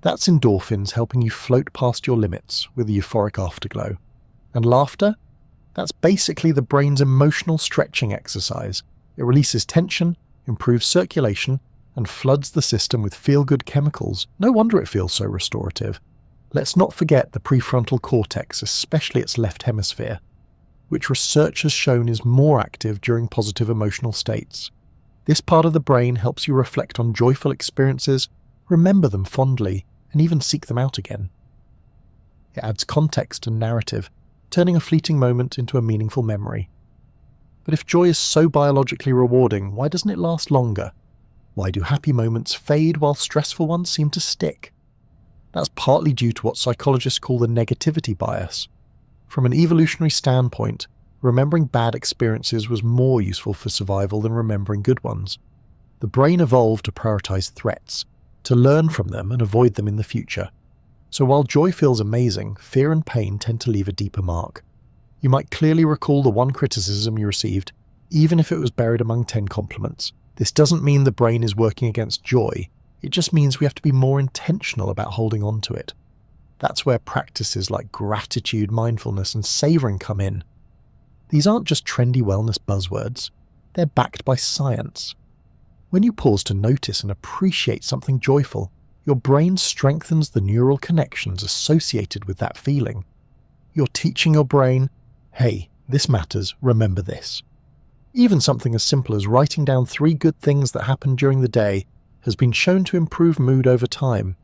That's endorphins helping you float past your limits with a euphoric afterglow. And laughter? That's basically the brain's emotional stretching exercise. It releases tension, improves circulation, and floods the system with feel-good chemicals. No wonder it feels so restorative. Let's not forget the prefrontal cortex, especially its left hemisphere, which research has shown is more active during positive emotional states. This part of the brain helps you reflect on joyful experiences, remember them fondly, and even seek them out again. It adds context and narrative, turning a fleeting moment into a meaningful memory. But if joy is so biologically rewarding, why doesn't it last longer? Why do happy moments fade while stressful ones seem to stick? That's partly due to what psychologists call the negativity bias. From an evolutionary standpoint, remembering bad experiences was more useful for survival than remembering good ones. The brain evolved to prioritize threats, to learn from them and avoid them in the future. So while joy feels amazing, fear and pain tend to leave a deeper mark. You might clearly recall the one criticism you received, even if it was buried among 10 compliments. This doesn't mean the brain is working against joy. It just means we have to be more intentional about holding on to it. That's where practices like gratitude, mindfulness, and savoring come in. These aren't just trendy wellness buzzwords. They're backed by science. When you pause to notice and appreciate something joyful, your brain strengthens the neural connections associated with that feeling. You're teaching your brain, hey, this matters, remember this. Even something as simple as writing down 3 good things that happened during the day has been shown to improve mood over time.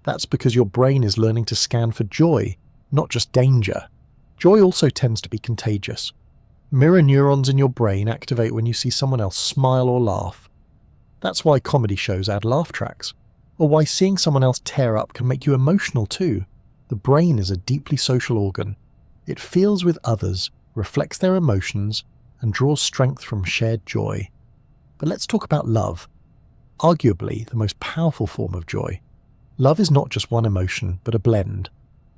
That's because your brain is learning to scan for joy, not just danger. Joy also tends to be contagious. Mirror neurons in your brain activate when you see someone else smile or laugh. That's why comedy shows add laugh tracks, or why seeing someone else tear up can make you emotional too. The brain is a deeply social organ. It feels with others, reflects their emotions, and draws strength from shared joy. But let's talk about love. Arguably the most powerful form of joy. Love is not just one emotion, but a blend.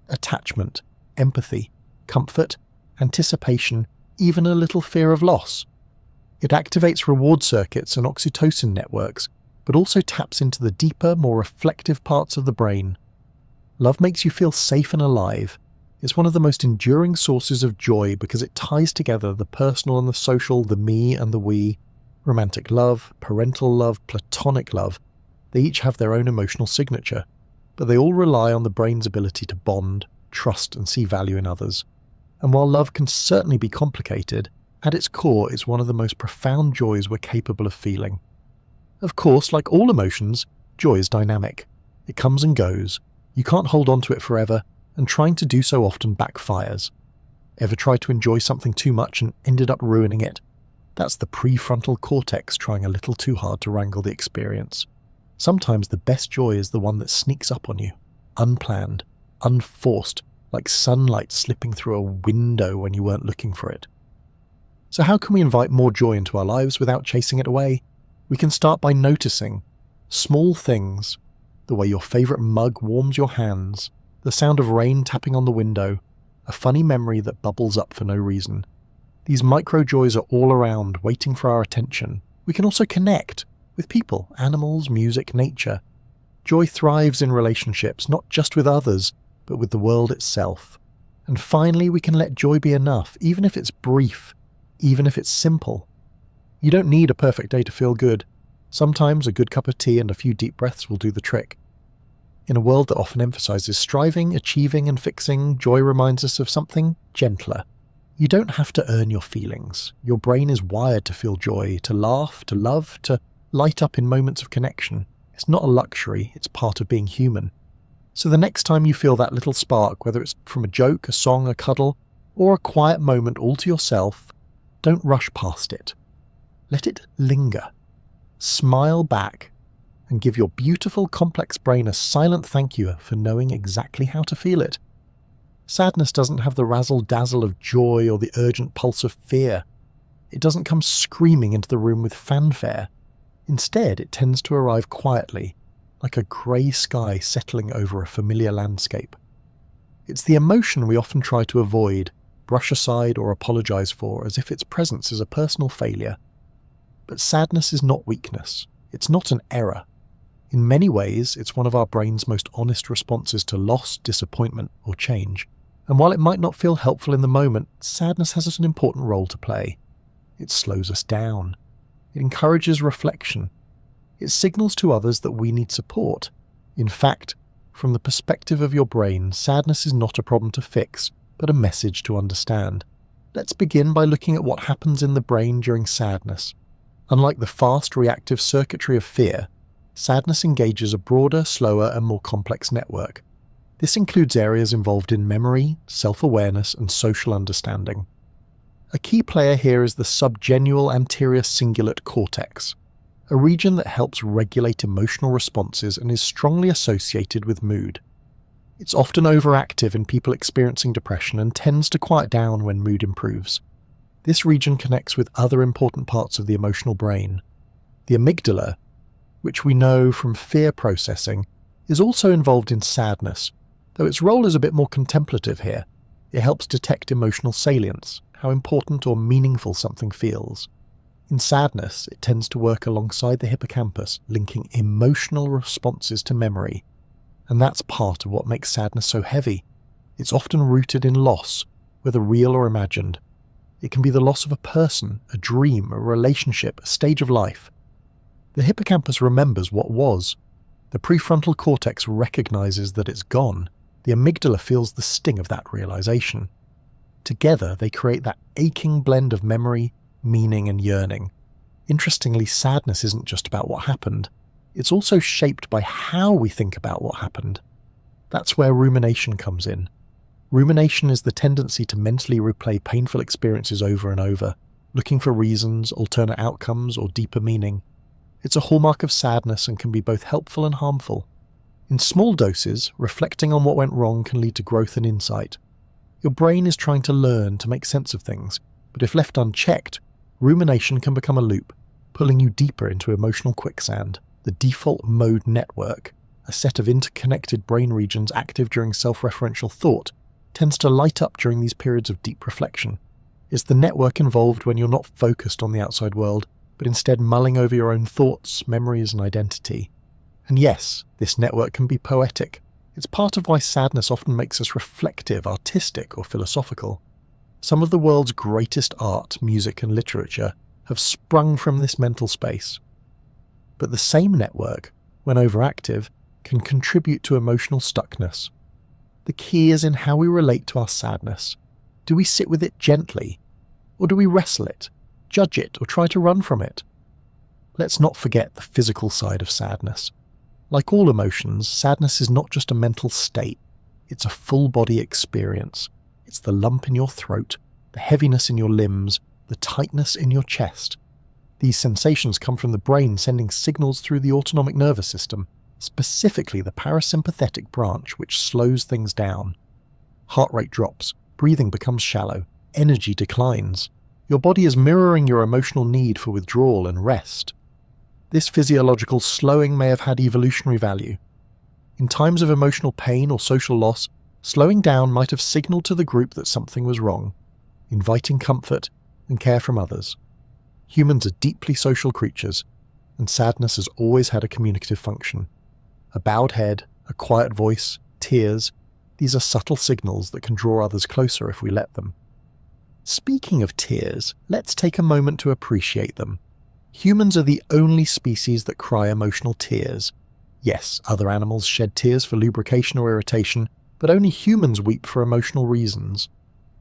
Attachment, empathy, comfort, anticipation, even a little fear of loss. It activates reward circuits and oxytocin networks, but also taps into the deeper, more reflective parts of the brain. Love makes you feel safe and alive. It's one of the most enduring sources of joy because it ties together the personal and the social, the me and the we. Romantic love, parental love, platonic love. They each have their own emotional signature, but they all rely on the brain's ability to bond, trust, and see value in others. And while love can certainly be complicated, at its core it's one of the most profound joys we're capable of feeling. Of course, like all emotions, joy is dynamic. It comes and goes. You can't hold on to it forever, and trying to do so often backfires. Ever tried to enjoy something too much and ended up ruining it? That's the prefrontal cortex trying a little too hard to wrangle the experience. Sometimes the best joy is the one that sneaks up on you, unplanned, unforced, like sunlight slipping through a window when you weren't looking for it. So how can we invite more joy into our lives without chasing it away? We can start by noticing small things, the way your favorite mug warms your hands, the sound of rain tapping on the window, a funny memory that bubbles up for no reason. These micro joys are all around, waiting for our attention. We can also connect with people, animals, music, nature. Joy thrives in relationships, not just with others, but with the world itself. And finally, we can let joy be enough, even if it's brief, even if it's simple. You don't need a perfect day to feel good. Sometimes a good cup of tea and a few deep breaths will do the trick. In a world that often emphasizes striving, achieving, and fixing, joy reminds us of something gentler. You don't have to earn your feelings. Your brain is wired to feel joy, to laugh, to love, to light up in moments of connection. It's not a luxury, it's part of being human. So the next time you feel that little spark, whether it's from a joke, a song, a cuddle, or a quiet moment all to yourself, don't rush past it. Let it linger. Smile back and give your beautiful, complex brain a silent thank you for knowing exactly how to feel it. Sadness doesn't have the razzle-dazzle of joy or the urgent pulse of fear. It doesn't come screaming into the room with fanfare. Instead, it tends to arrive quietly, like a grey sky settling over a familiar landscape. It's the emotion we often try to avoid, brush aside or apologize for, as if its presence is a personal failure. But sadness is not weakness. It's not an error. In many ways, it's one of our brain's most honest responses to loss, disappointment, or change. And while it might not feel helpful in the moment, sadness has an important role to play. It slows us down. It encourages reflection. It signals to others that we need support. In fact, from the perspective of your brain, sadness is not a problem to fix, but a message to understand. Let's begin by looking at what happens in the brain during sadness. Unlike the fast, reactive circuitry of fear, sadness engages a broader, slower, and more complex network. This includes areas involved in memory, self-awareness, and social understanding. A key player here is the subgenual anterior cingulate cortex, a region that helps regulate emotional responses and is strongly associated with mood. It's often overactive in people experiencing depression and tends to quiet down when mood improves. This region connects with other important parts of the emotional brain. The amygdala, which we know from fear processing, is also involved in sadness, though its role is a bit more contemplative here. It helps detect emotional salience, how important or meaningful something feels. In sadness, it tends to work alongside the hippocampus, linking emotional responses to memory. And that's part of what makes sadness so heavy. It's often rooted in loss, whether real or imagined. It can be the loss of a person, a dream, a relationship, a stage of life. The hippocampus remembers what was. The prefrontal cortex recognizes that it's gone. The amygdala feels the sting of that realization. Together, they create that aching blend of memory, meaning, and yearning. Interestingly, sadness isn't just about what happened. It's also shaped by how we think about what happened. That's where rumination comes in. Rumination is the tendency to mentally replay painful experiences over and over, looking for reasons, alternate outcomes, or deeper meaning. It's a hallmark of sadness and can be both helpful and harmful. In small doses, reflecting on what went wrong can lead to growth and insight. Your brain is trying to learn to make sense of things, but if left unchecked, rumination can become a loop, pulling you deeper into emotional quicksand. The default mode network, a set of interconnected brain regions active during self-referential thought, tends to light up during these periods of deep reflection. It's the network involved when you're not focused on the outside world, but instead mulling over your own thoughts, memories, and identity. And yes, this network can be poetic. It's part of why sadness often makes us reflective, artistic, or philosophical. Some of the world's greatest art, music, and literature have sprung from this mental space. But the same network, when overactive, can contribute to emotional stuckness. The key is in how we relate to our sadness. Do we sit with it gently? Or do we wrestle it, judge it, or try to run from it? Let's not forget the physical side of sadness. Like all emotions, sadness is not just a mental state. It's a full-body experience. It's the lump in your throat, the heaviness in your limbs, the tightness in your chest. These sensations come from the brain sending signals through the autonomic nervous system, specifically the parasympathetic branch, which slows things down. Heart rate drops, breathing becomes shallow, energy declines. Your body is mirroring your emotional need for withdrawal and rest. This physiological slowing may have had evolutionary value. In times of emotional pain or social loss, slowing down might have signaled to the group that something was wrong, inviting comfort and care from others. Humans are deeply social creatures, and sadness has always had a communicative function. A bowed head, a quiet voice, tears, these are subtle signals that can draw others closer if we let them. Speaking of tears, let's take a moment to appreciate them. Humans are the only species that cry emotional tears. Yes, other animals shed tears for lubrication or irritation, but only humans weep for emotional reasons.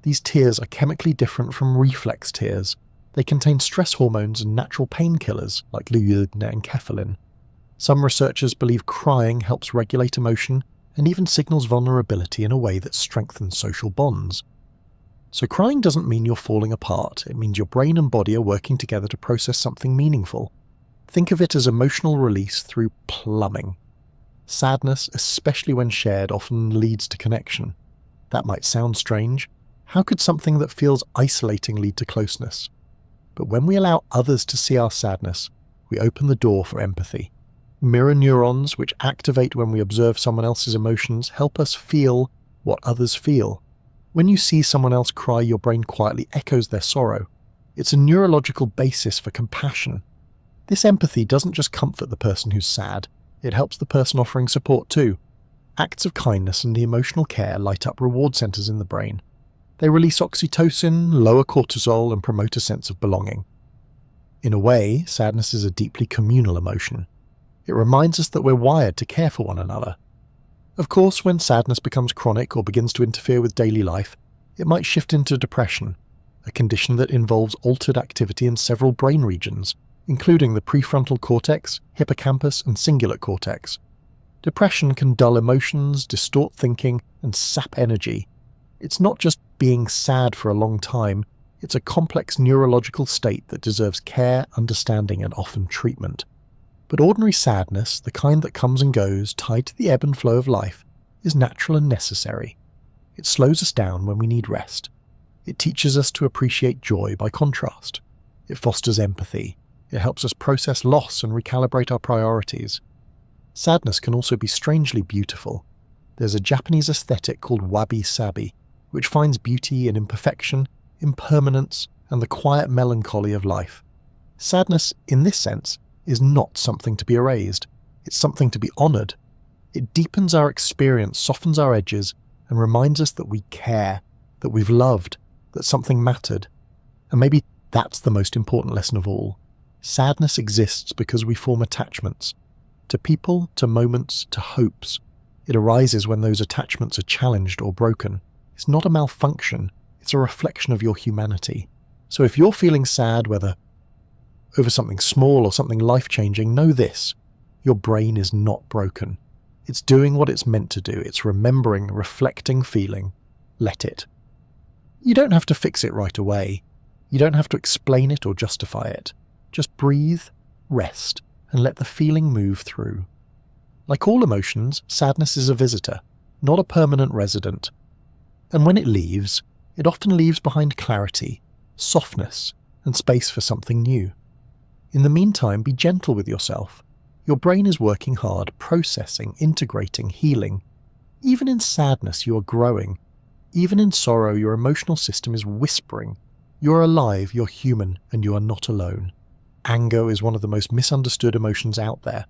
These tears are chemically different from reflex tears. They contain stress hormones and natural painkillers like lutein and enkephalin. Some researchers believe crying helps regulate emotion and even signals vulnerability in a way that strengthens social bonds. So crying doesn't mean you're falling apart, it means your brain and body are working together to process something meaningful. Think of it as emotional release through plumbing. Sadness, especially when shared, often leads to connection. That might sound strange. How could something that feels isolating lead to closeness? But when we allow others to see our sadness, we open the door for empathy. Mirror neurons, which activate when we observe someone else's emotions, help us feel what others feel. When you see someone else cry, your brain quietly echoes their sorrow. It's a neurological basis for compassion. This empathy doesn't just comfort the person who's sad, it helps the person offering support too. Acts of kindness and emotional care light up reward centers in the brain. They release oxytocin, lower cortisol, and promote a sense of belonging. In a way, sadness is a deeply communal emotion. It reminds us that we're wired to care for one another. Of course, when sadness becomes chronic or begins to interfere with daily life, it might shift into depression, a condition that involves altered activity in several brain regions, including the prefrontal cortex, hippocampus, and cingulate cortex. Depression can dull emotions, distort thinking, and sap energy. It's not just being sad for a long time, it's a complex neurological state that deserves care, understanding, and often treatment. But ordinary sadness, the kind that comes and goes, tied to the ebb and flow of life, is natural and necessary. It slows us down when we need rest. It teaches us to appreciate joy by contrast. It fosters empathy. It helps us process loss and recalibrate our priorities. Sadness can also be strangely beautiful. There's a Japanese aesthetic called wabi-sabi, which finds beauty in imperfection, impermanence, and the quiet melancholy of life. Sadness, in this sense, is not something to be erased. It's something to be honoured. It deepens our experience, softens our edges, and reminds us that we care, that we've loved, that something mattered. And maybe that's the most important lesson of all. Sadness exists because we form attachments. To people, to moments, to hopes. It arises when those attachments are challenged or broken. It's not a malfunction, it's a reflection of your humanity. So if you're feeling sad, whether over something small or something life-changing, know this: your brain is not broken. It's doing what it's meant to do. It's remembering, reflecting, feeling. Let it. You don't have to fix it right away. You don't have to explain it or justify it. Just breathe, rest, and let the feeling move through. Like all emotions, sadness is a visitor, not a permanent resident. And when it leaves, it often leaves behind clarity, softness, and space for something new. In the meantime, be gentle with yourself. Your brain is working hard, processing, integrating, healing. Even in sadness, you are growing. Even in sorrow, your emotional system is whispering. You're alive, you're human, and you are not alone. Anger is one of the most misunderstood emotions out there.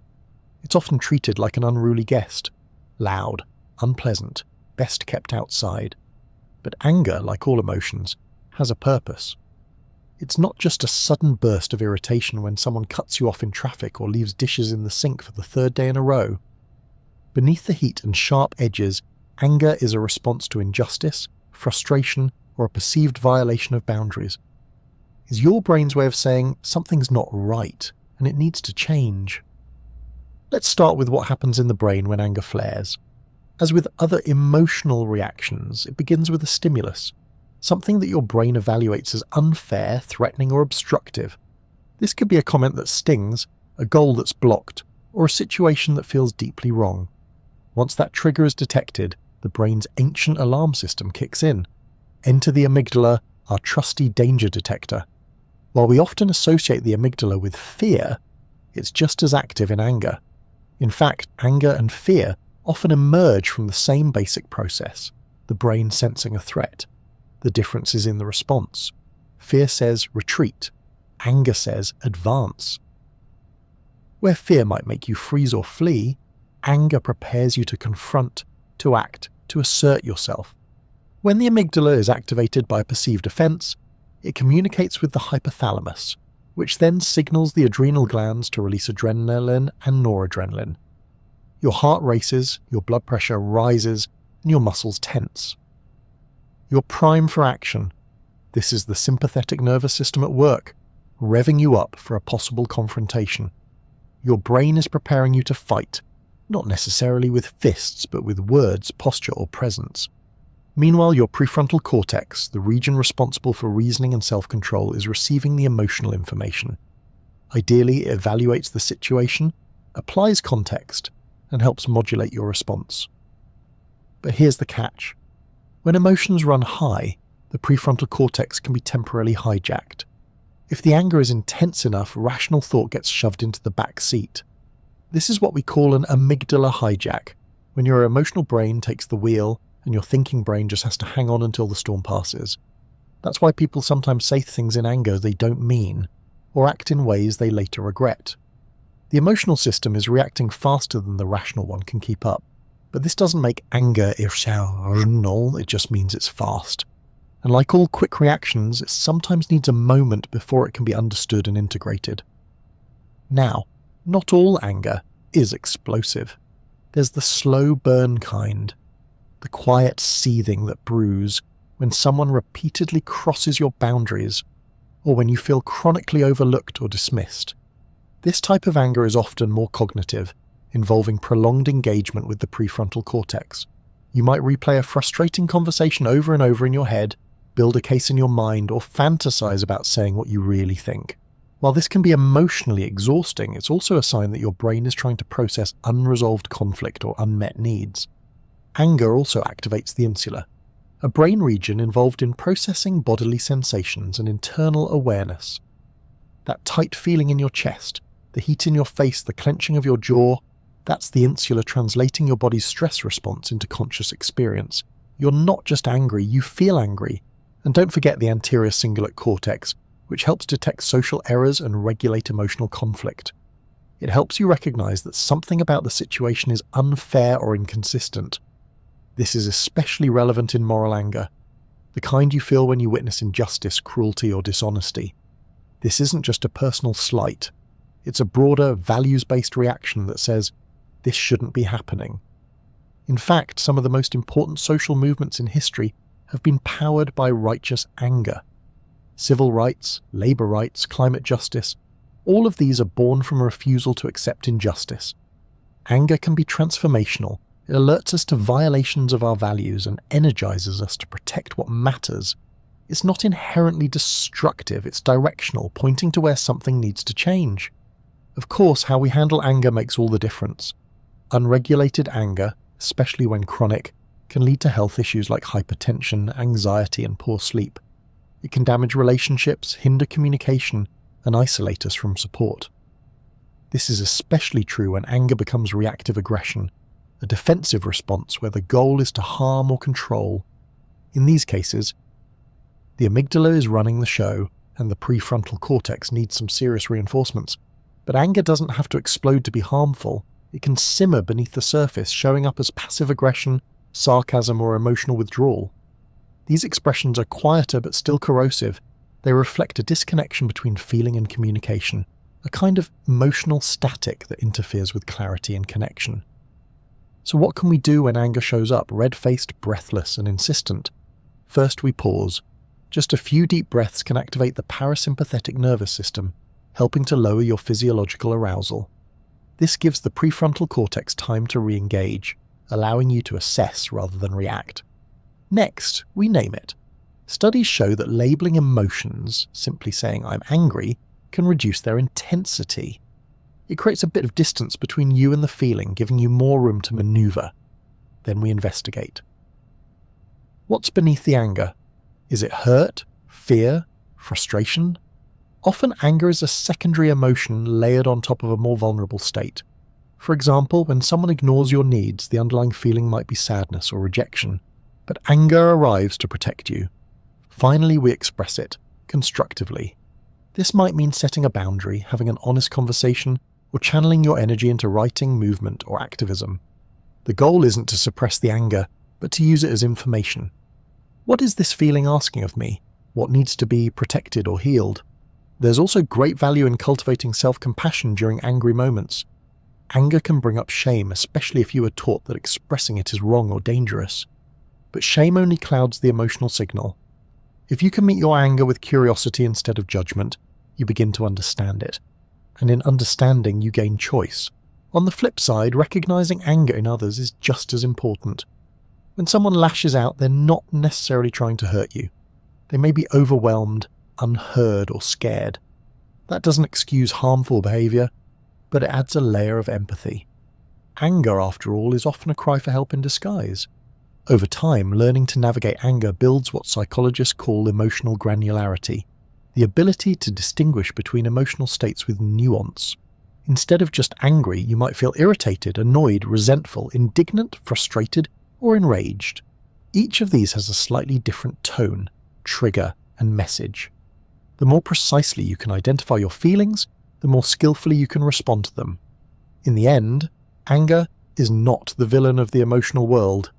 It's often treated like an unruly guest. Loud, unpleasant, best kept outside. But anger, like all emotions, has a purpose. It's not just a sudden burst of irritation when someone cuts you off in traffic or leaves dishes in the sink for the third day in a row. Beneath the heat and sharp edges, anger is a response to injustice, frustration, or a perceived violation of boundaries. Is your brain's way of saying something's not right and it needs to change. Let's start with what happens in the brain when anger flares. As with other emotional reactions, it begins with a stimulus, something that your brain evaluates as unfair, threatening, or obstructive. This could be a comment that stings, a goal that's blocked, or a situation that feels deeply wrong. Once that trigger is detected, the brain's ancient alarm system kicks in. Enter the amygdala, our trusty danger detector. While we often associate the amygdala with fear, it's just as active in anger. In fact, anger and fear often emerge from the same basic process, the brain sensing a threat. The difference is in the response. Fear says retreat. Anger says advance. Where fear might make you freeze or flee, anger prepares you to confront, to act, to assert yourself. When the amygdala is activated by a perceived offence, it communicates with the hypothalamus, which then signals the adrenal glands to release adrenaline and noradrenaline. Your heart races, your blood pressure rises, and your muscles tense. You're primed for action. This is the sympathetic nervous system at work, revving you up for a possible confrontation. Your brain is preparing you to fight, not necessarily with fists, but with words, posture, or presence. Meanwhile, your prefrontal cortex, the region responsible for reasoning and self-control, is receiving the emotional information. Ideally, it evaluates the situation, applies context, and helps modulate your response. But here's the catch. When emotions run high, the prefrontal cortex can be temporarily hijacked. If the anger is intense enough, rational thought gets shoved into the back seat. This is what we call an amygdala hijack, when your emotional brain takes the wheel and your thinking brain just has to hang on until the storm passes. That's why people sometimes say things in anger they don't mean, or act in ways they later regret. The emotional system is reacting faster than the rational one can keep up. But this doesn't make anger irrational, it just means it's fast. And like all quick reactions, it sometimes needs a moment before it can be understood and integrated. Now, not all anger is explosive. There's the slow burn kind, the quiet seething that brews when someone repeatedly crosses your boundaries, or when you feel chronically overlooked or dismissed. This type of anger is often more cognitive, involving prolonged engagement with the prefrontal cortex. You might replay a frustrating conversation over and over in your head, build a case in your mind, or fantasize about saying what you really think. While this can be emotionally exhausting, it's also a sign that your brain is trying to process unresolved conflict or unmet needs. Anger also activates the insula, a brain region involved in processing bodily sensations and internal awareness. That tight feeling in your chest, the heat in your face, the clenching of your jaw, that's the insula translating your body's stress response into conscious experience. You're not just angry, you feel angry. And don't forget the anterior cingulate cortex, which helps detect social errors and regulate emotional conflict. It helps you recognize that something about the situation is unfair or inconsistent. This is especially relevant in moral anger, the kind you feel when you witness injustice, cruelty, or dishonesty. This isn't just a personal slight. It's a broader, values-based reaction that says, this shouldn't be happening. In fact, some of the most important social movements in history have been powered by righteous anger. Civil rights, labor rights, climate justice, all of these are born from a refusal to accept injustice. Anger can be transformational. It alerts us to violations of our values and energizes us to protect what matters. It's not inherently destructive, it's directional, pointing to where something needs to change. Of course, how we handle anger makes all the difference. Unregulated anger, especially when chronic, can lead to health issues like hypertension, anxiety, and poor sleep. It can damage relationships, hinder communication, and isolate us from support. This is especially true when anger becomes reactive aggression, a defensive response where the goal is to harm or control. In these cases, the amygdala is running the show and the prefrontal cortex needs some serious reinforcements. But anger doesn't have to explode to be harmful. It can simmer beneath the surface, showing up as passive aggression, sarcasm, or emotional withdrawal. These expressions are quieter but still corrosive. They reflect a disconnection between feeling and communication, a kind of emotional static that interferes with clarity and connection. So what can we do when anger shows up, red-faced, breathless, and insistent? First, we pause. Just a few deep breaths can activate the parasympathetic nervous system, helping to lower your physiological arousal. This gives the prefrontal cortex time to re-engage, allowing you to assess rather than react. Next, we name it. Studies show that labeling emotions, simply saying I'm angry, can reduce their intensity. It creates a bit of distance between you and the feeling, giving you more room to maneuver. Then we investigate. What's beneath the anger? Is it hurt, fear, frustration? Often anger is a secondary emotion layered on top of a more vulnerable state. For example, when someone ignores your needs, the underlying feeling might be sadness or rejection. But anger arrives to protect you. Finally, we express it, constructively. This might mean setting a boundary, having an honest conversation, or channeling your energy into writing, movement, or activism. The goal isn't to suppress the anger, but to use it as information. What is this feeling asking of me? What needs to be protected or healed? There's also great value in cultivating self-compassion during angry moments. Anger can bring up shame, especially if you were taught that expressing it is wrong or dangerous. But shame only clouds the emotional signal. If you can meet your anger with curiosity instead of judgment, you begin to understand it. And in understanding, you gain choice. On the flip side, recognizing anger in others is just as important. When someone lashes out, they're not necessarily trying to hurt you. They may be overwhelmed, unheard, or scared. That doesn't excuse harmful behavior, but it adds a layer of empathy. Anger, after all, is often a cry for help in disguise. Over time, learning to navigate anger builds what psychologists call emotional granularity, the ability to distinguish between emotional states with nuance. Instead of just angry, you might feel irritated, annoyed, resentful, indignant, frustrated, or enraged. Each of these has a slightly different tone, trigger, and message. The more precisely you can identify your feelings, the more skillfully you can respond to them. In the end, anger is not the villain of the emotional world.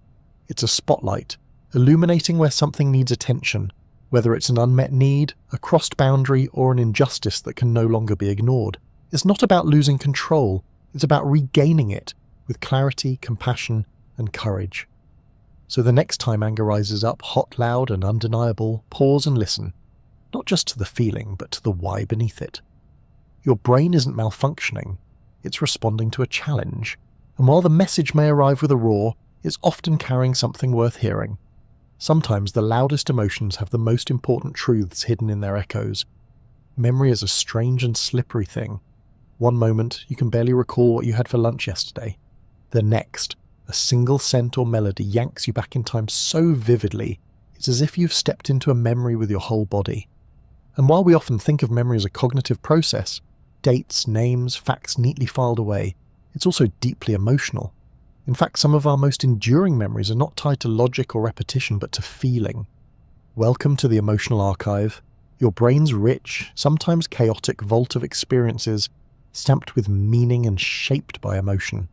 It's a spotlight, illuminating where something needs attention, whether it's an unmet need, a crossed boundary, or an injustice that can no longer be ignored. It's not about losing control, it's about regaining it with clarity, compassion, and courage. So the next time anger rises up, hot, loud, and undeniable, pause and listen, not just to the feeling, but to the why beneath it. Your brain isn't malfunctioning, it's responding to a challenge, and while the message may arrive with a roar, it's often carrying something worth hearing. Sometimes the loudest emotions have the most important truths hidden in their echoes. Memory is a strange and slippery thing. One moment, you can barely recall what you had for lunch yesterday. The next, a single scent or melody yanks you back in time so vividly, it's as if you've stepped into a memory with your whole body. And while we often think of memory as a cognitive process, dates, names, facts neatly filed away, it's also deeply emotional. In fact, some of our most enduring memories are not tied to logic or repetition, but to feeling. Welcome to the emotional archive, your brain's rich, sometimes chaotic vault of experiences stamped with meaning and shaped by emotion.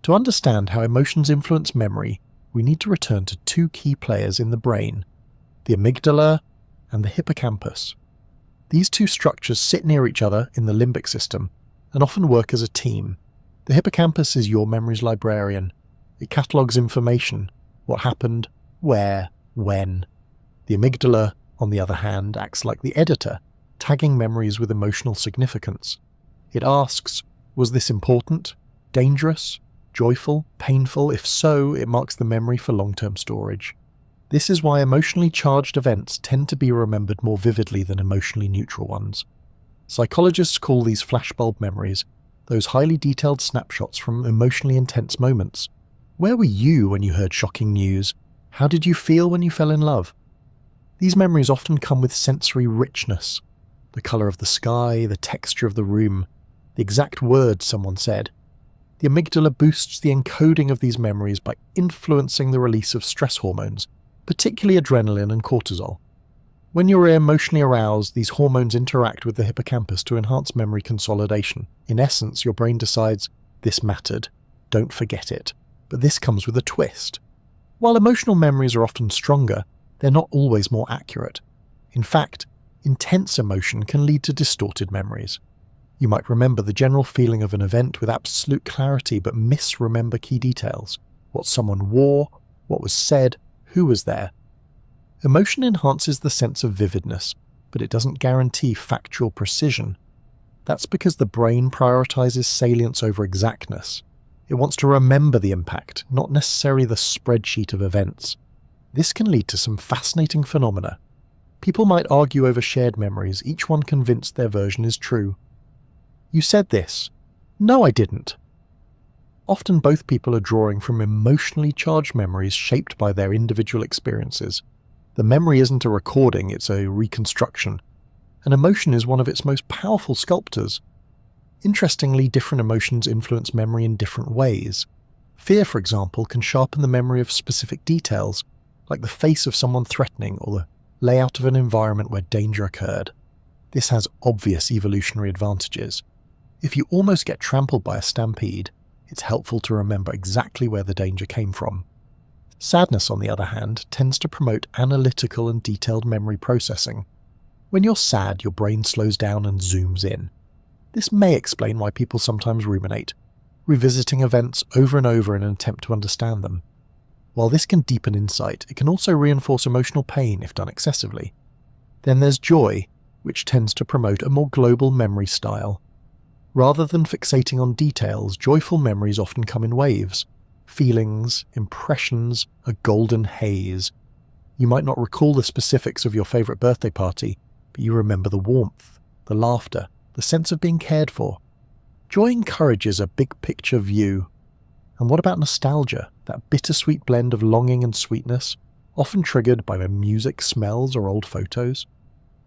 To understand how emotions influence memory, we need to return to two key players in the brain, the amygdala and the hippocampus. These two structures sit near each other in the limbic system and often work as a team. The hippocampus is your memory's librarian. It catalogues information, what happened, where, when. The amygdala, on the other hand, acts like the editor, tagging memories with emotional significance. It asks, was this important, dangerous, joyful, painful? If so, it marks the memory for long-term storage. This is why emotionally charged events tend to be remembered more vividly than emotionally neutral ones. Psychologists call these flashbulb memories, those highly detailed snapshots from emotionally intense moments. Where were you when you heard shocking news? How did you feel when you fell in love? These memories often come with sensory richness. The colour of the sky, the texture of the room, the exact words someone said. The amygdala boosts the encoding of these memories by influencing the release of stress hormones, particularly adrenaline and cortisol. When you're emotionally aroused, these hormones interact with the hippocampus to enhance memory consolidation. In essence, your brain decides, this mattered, don't forget it. But this comes with a twist. While emotional memories are often stronger, they're not always more accurate. In fact, intense emotion can lead to distorted memories. You might remember the general feeling of an event with absolute clarity but misremember key details. What someone wore, what was said, who was there. Emotion enhances the sense of vividness, but it doesn't guarantee factual precision. That's because the brain prioritizes salience over exactness. It wants to remember the impact, not necessarily the spreadsheet of events. This can lead to some fascinating phenomena. People might argue over shared memories, each one convinced their version is true. You said this. No, I didn't. Often both people are drawing from emotionally charged memories shaped by their individual experiences. The memory isn't a recording, it's a reconstruction. And emotion is one of its most powerful sculptors. Interestingly, different emotions influence memory in different ways. Fear, for example, can sharpen the memory of specific details, like the face of someone threatening or the layout of an environment where danger occurred. This has obvious evolutionary advantages. If you almost get trampled by a stampede, it's helpful to remember exactly where the danger came from. Sadness, on the other hand, tends to promote analytical and detailed memory processing. When you're sad, your brain slows down and zooms in. This may explain why people sometimes ruminate, revisiting events over and over in an attempt to understand them. While this can deepen insight, it can also reinforce emotional pain if done excessively. Then there's joy, which tends to promote a more global memory style. Rather than fixating on details, joyful memories often come in waves. Feelings, impressions, a golden haze. You might not recall the specifics of your favourite birthday party, but you remember the warmth, the laughter, the sense of being cared for. Joy encourages a big-picture view. And what about nostalgia, that bittersweet blend of longing and sweetness, often triggered by music, smells, or old photos?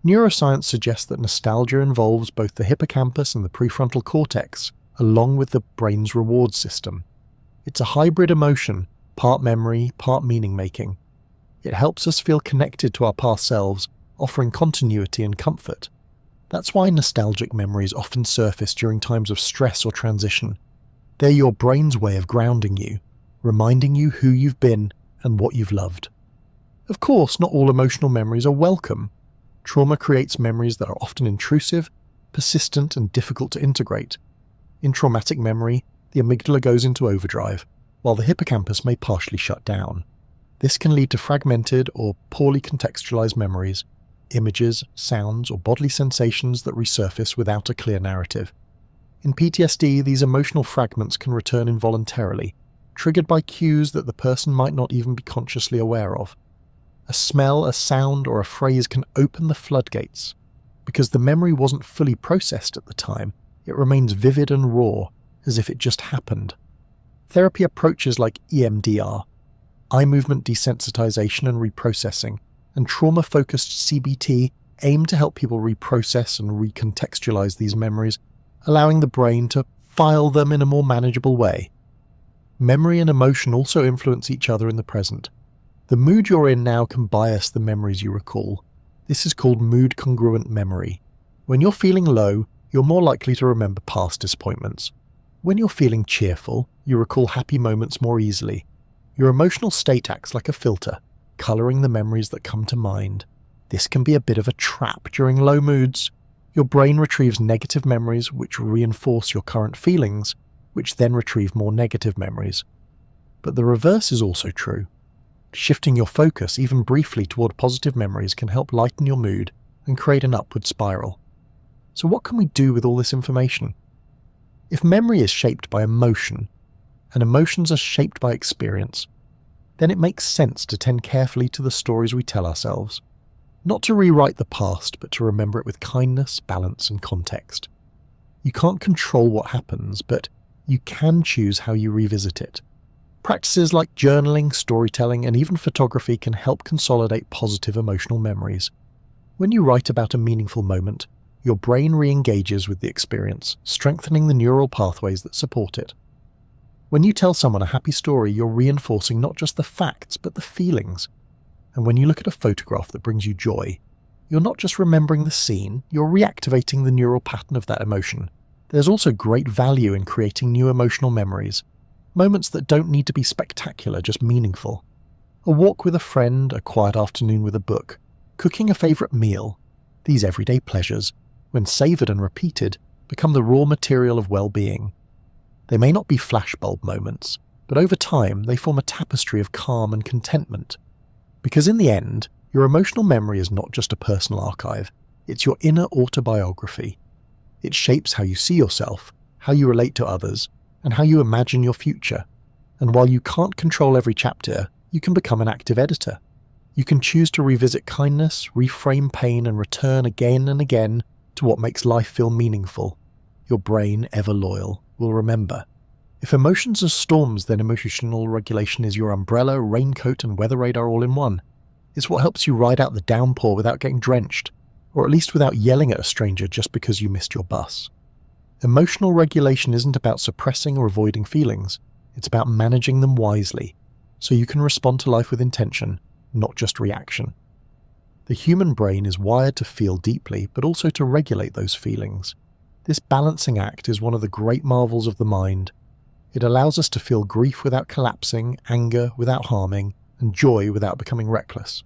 Neuroscience suggests that nostalgia involves both the hippocampus and the prefrontal cortex, along with the brain's reward system. It's a hybrid emotion, part memory, part meaning-making. It helps us feel connected to our past selves, offering continuity and comfort. That's why nostalgic memories often surface during times of stress or transition. They're your brain's way of grounding you, reminding you who you've been and what you've loved. Of course, not all emotional memories are welcome. Trauma creates memories that are often intrusive, persistent, and difficult to integrate. In traumatic memory, the amygdala goes into overdrive, while the hippocampus may partially shut down. This can lead to fragmented or poorly contextualized memories, images, sounds, or bodily sensations that resurface without a clear narrative. In PTSD, these emotional fragments can return involuntarily, triggered by cues that the person might not even be consciously aware of. A smell, a sound, or a phrase can open the floodgates. Because the memory wasn't fully processed at the time, it remains vivid and raw, as if it just happened. Therapy approaches like EMDR, eye movement desensitization and reprocessing, and trauma-focused CBT aim to help people reprocess and recontextualize these memories, allowing the brain to file them in a more manageable way. Memory and emotion also influence each other in the present. The mood you're in now can bias the memories you recall. This is called mood-congruent memory. When you're feeling low, you're more likely to remember past disappointments. When you're feeling cheerful, you recall happy moments more easily. Your emotional state acts like a filter, colouring the memories that come to mind. This can be a bit of a trap during low moods. Your brain retrieves negative memories which reinforce your current feelings, which then retrieve more negative memories. But the reverse is also true. Shifting your focus even briefly toward positive memories can help lighten your mood and create an upward spiral. So what can we do with all this information? If memory is shaped by emotion, and emotions are shaped by experience, then it makes sense to tend carefully to the stories we tell ourselves. Not to rewrite the past, but to remember it with kindness, balance, and context. You can't control what happens, but you can choose how you revisit it. Practices like journaling, storytelling, and even photography can help consolidate positive emotional memories. When you write about a meaningful moment, your brain re-engages with the experience, strengthening the neural pathways that support it. When you tell someone a happy story, you're reinforcing not just the facts, but the feelings. And when you look at a photograph that brings you joy, you're not just remembering the scene, you're reactivating the neural pattern of that emotion. There's also great value in creating new emotional memories, moments that don't need to be spectacular, just meaningful. A walk with a friend, a quiet afternoon with a book, cooking a favourite meal. These everyday pleasures, when savoured and repeated, become the raw material of well-being. They may not be flashbulb moments, but over time they form a tapestry of calm and contentment. Because in the end, your emotional memory is not just a personal archive, it's your inner autobiography. It shapes how you see yourself, how you relate to others, and how you imagine your future. And while you can't control every chapter, you can become an active editor. You can choose to revisit kindness, reframe pain, and return again and again to what makes life feel meaningful. Your brain, ever loyal, will remember. If emotions are storms, then emotional regulation is your umbrella, raincoat, and weather radar all in one. It's what helps you ride out the downpour without getting drenched, or at least without yelling at a stranger just because you missed your bus. Emotional regulation isn't about suppressing or avoiding feelings, it's about managing them wisely, so you can respond to life with intention, not just reaction. The human brain is wired to feel deeply, but also to regulate those feelings. This balancing act is one of the great marvels of the mind. It allows us to feel grief without collapsing, anger without harming, and joy without becoming reckless.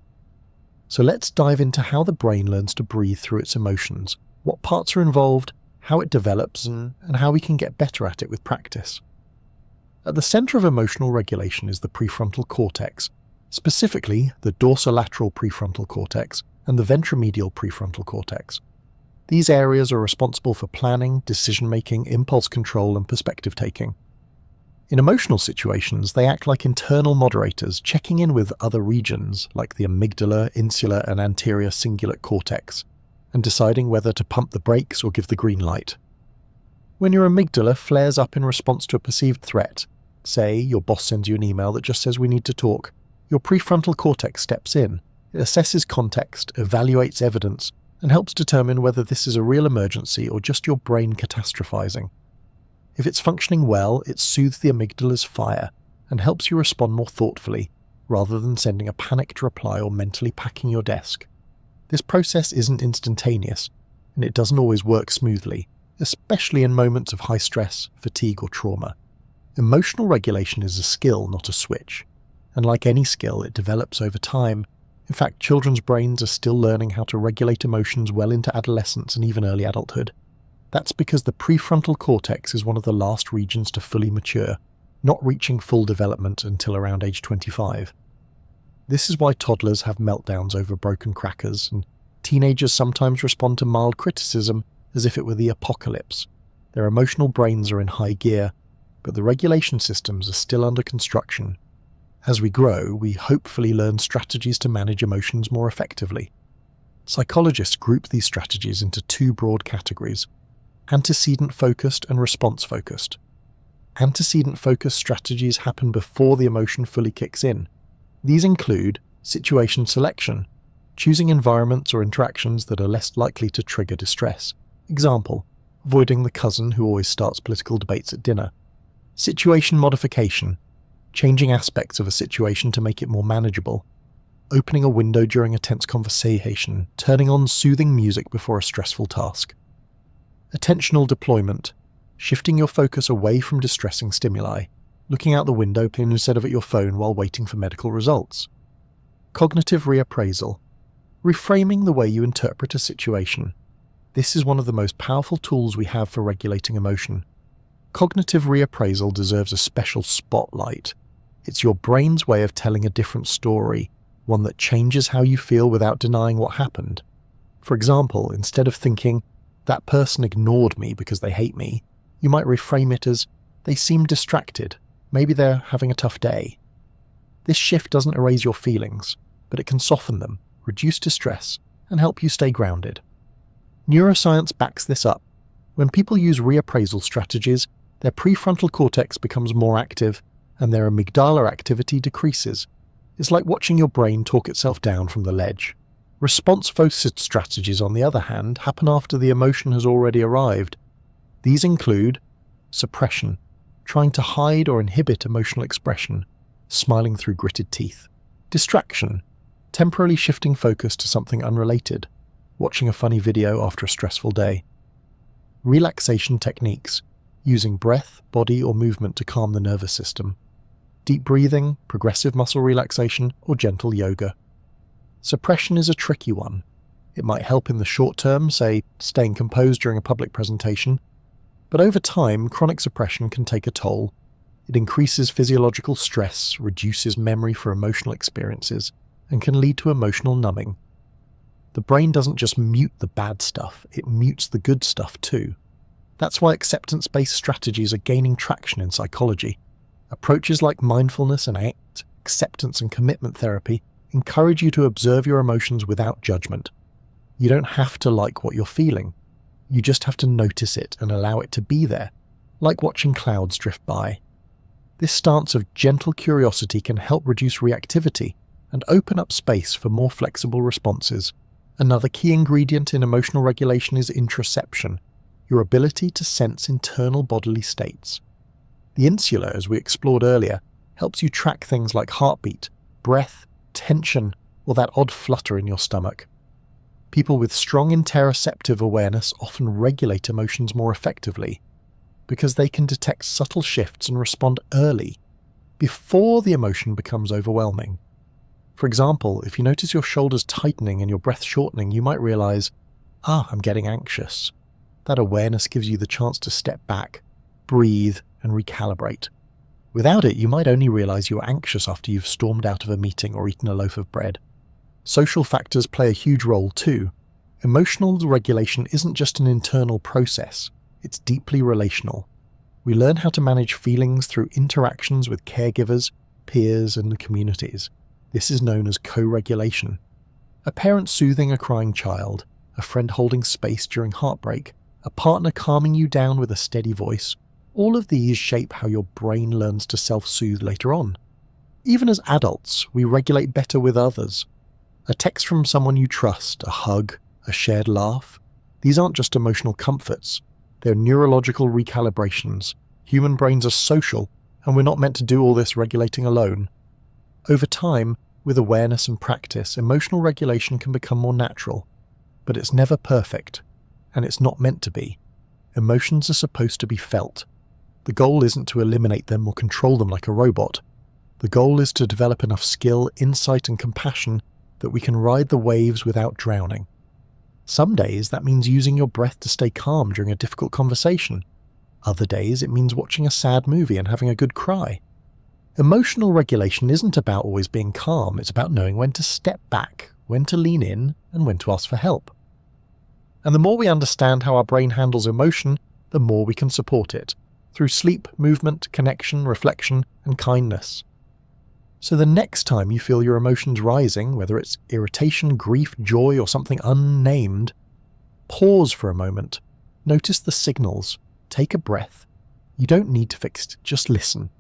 So let's dive into how the brain learns to breathe through its emotions, what parts are involved, how it develops, and how we can get better at it with practice. At the center of emotional regulation is the prefrontal cortex, specifically the dorsolateral prefrontal cortex and the ventromedial prefrontal cortex. These areas are responsible for planning, decision-making, impulse control, and perspective-taking. In emotional situations, they act like internal moderators, checking in with other regions, like the amygdala, insular, and anterior cingulate cortex, and deciding whether to pump the brakes or give the green light. When your amygdala flares up in response to a perceived threat, say your boss sends you an email that just says we need to talk, your prefrontal cortex steps in. It assesses context, evaluates evidence, and helps determine whether this is a real emergency or just your brain catastrophizing. If it's functioning well, it soothes the amygdala's fire and helps you respond more thoughtfully, rather than sending a panicked reply or mentally packing your desk. This process isn't instantaneous, and it doesn't always work smoothly, especially in moments of high stress, fatigue, or trauma. Emotional regulation is a skill, not a switch. And like any skill, it develops over time. In fact, children's brains are still learning how to regulate emotions well into adolescence and even early adulthood. That's because the prefrontal cortex is one of the last regions to fully mature, not reaching full development until around age 25. This is why toddlers have meltdowns over broken crackers, and teenagers sometimes respond to mild criticism as if it were the apocalypse. Their emotional brains are in high gear, but the regulation systems are still under construction. As we grow, we hopefully learn strategies to manage emotions more effectively. Psychologists group these strategies into two broad categories: antecedent-focused and response-focused. Antecedent-focused strategies happen before the emotion fully kicks in. These include situation selection. choosing environments or interactions that are less likely to trigger distress. Example, avoiding the cousin who always starts political debates at dinner. Situation modification, changing aspects of a situation to make it more manageable. Opening a window during a tense conversation, turning on soothing music before a stressful task. Attentional deployment, shifting your focus away from distressing stimuli, looking out the window instead of at your phone while waiting for medical results. Cognitive reappraisal, reframing the way you interpret a situation. This is one of the most powerful tools we have for regulating emotion. Cognitive reappraisal deserves a special spotlight. It's your brain's way of telling a different story, one that changes how you feel without denying what happened. For example, instead of thinking, "That person ignored me because they hate me," you might reframe it as, "They seem distracted. Maybe they're having a tough day." This shift doesn't erase your feelings, but it can soften them, reduce distress, and help you stay grounded. Neuroscience backs this up. When people use reappraisal strategies, their prefrontal cortex becomes more active and their amygdala activity decreases. It's like watching your brain talk itself down from the ledge. Response-focused strategies, on the other hand, happen after the emotion has already arrived. These include suppression, trying to hide or inhibit emotional expression, smiling through gritted teeth. Distraction, temporarily shifting focus to something unrelated, watching a funny video after a stressful day. Relaxation techniques, using breath, body, or movement to calm the nervous system. Deep breathing, progressive muscle relaxation, or gentle yoga. Suppression is a tricky one. It might help in the short term, say staying composed during a public presentation, but over time, chronic suppression can take a toll. It increases physiological stress, reduces memory for emotional experiences, and can lead to emotional numbing. The brain doesn't just mute the bad stuff, it mutes the good stuff too. That's why acceptance-based strategies are gaining traction in psychology. Approaches like mindfulness and ACT, acceptance and commitment therapy, encourage you to observe your emotions without judgment. You don't have to like what you're feeling. You just have to notice it and allow it to be there, like watching clouds drift by. This stance of gentle curiosity can help reduce reactivity and open up space for more flexible responses. Another key ingredient in emotional regulation is interoception, your ability to sense internal bodily states. The insula, as we explored earlier, helps you track things like heartbeat, breath, tension, or that odd flutter in your stomach. People with strong interoceptive awareness often regulate emotions more effectively because they can detect subtle shifts and respond early, before the emotion becomes overwhelming. For example, if you notice your shoulders tightening and your breath shortening, you might realize, I'm getting anxious. That awareness gives you the chance to step back, breathe, and recalibrate. Without it, you might only realize you're anxious after you've stormed out of a meeting or eaten a loaf of bread. Social factors play a huge role too. Emotional regulation isn't just an internal process, it's deeply relational. We learn how to manage feelings through interactions with caregivers, peers, and communities. This is known as co-regulation. A parent soothing a crying child, a friend holding space during heartbreak, a partner calming you down with a steady voice. All of these shape how your brain learns to self-soothe later on. Even as adults, we regulate better with others. A text from someone you trust, a hug, a shared laugh. These aren't just emotional comforts. They're neurological recalibrations. Human brains are social, and we're not meant to do all this regulating alone. Over time, with awareness and practice, emotional regulation can become more natural. But it's never perfect, and it's not meant to be. Emotions are supposed to be felt. The goal isn't to eliminate them or control them like a robot. The goal is to develop enough skill, insight, and compassion that we can ride the waves without drowning. Some days that means using your breath to stay calm during a difficult conversation. Other days it means watching a sad movie and having a good cry. Emotional regulation isn't about always being calm, it's about knowing when to step back, when to lean in, and when to ask for help. And the more we understand how our brain handles emotion, the more we can support it, through sleep, movement, connection, reflection, and kindness. So the next time you feel your emotions rising, whether it's irritation, grief, joy, or something unnamed, pause for a moment. Notice the signals. Take a breath. You don't need to fix it, just listen.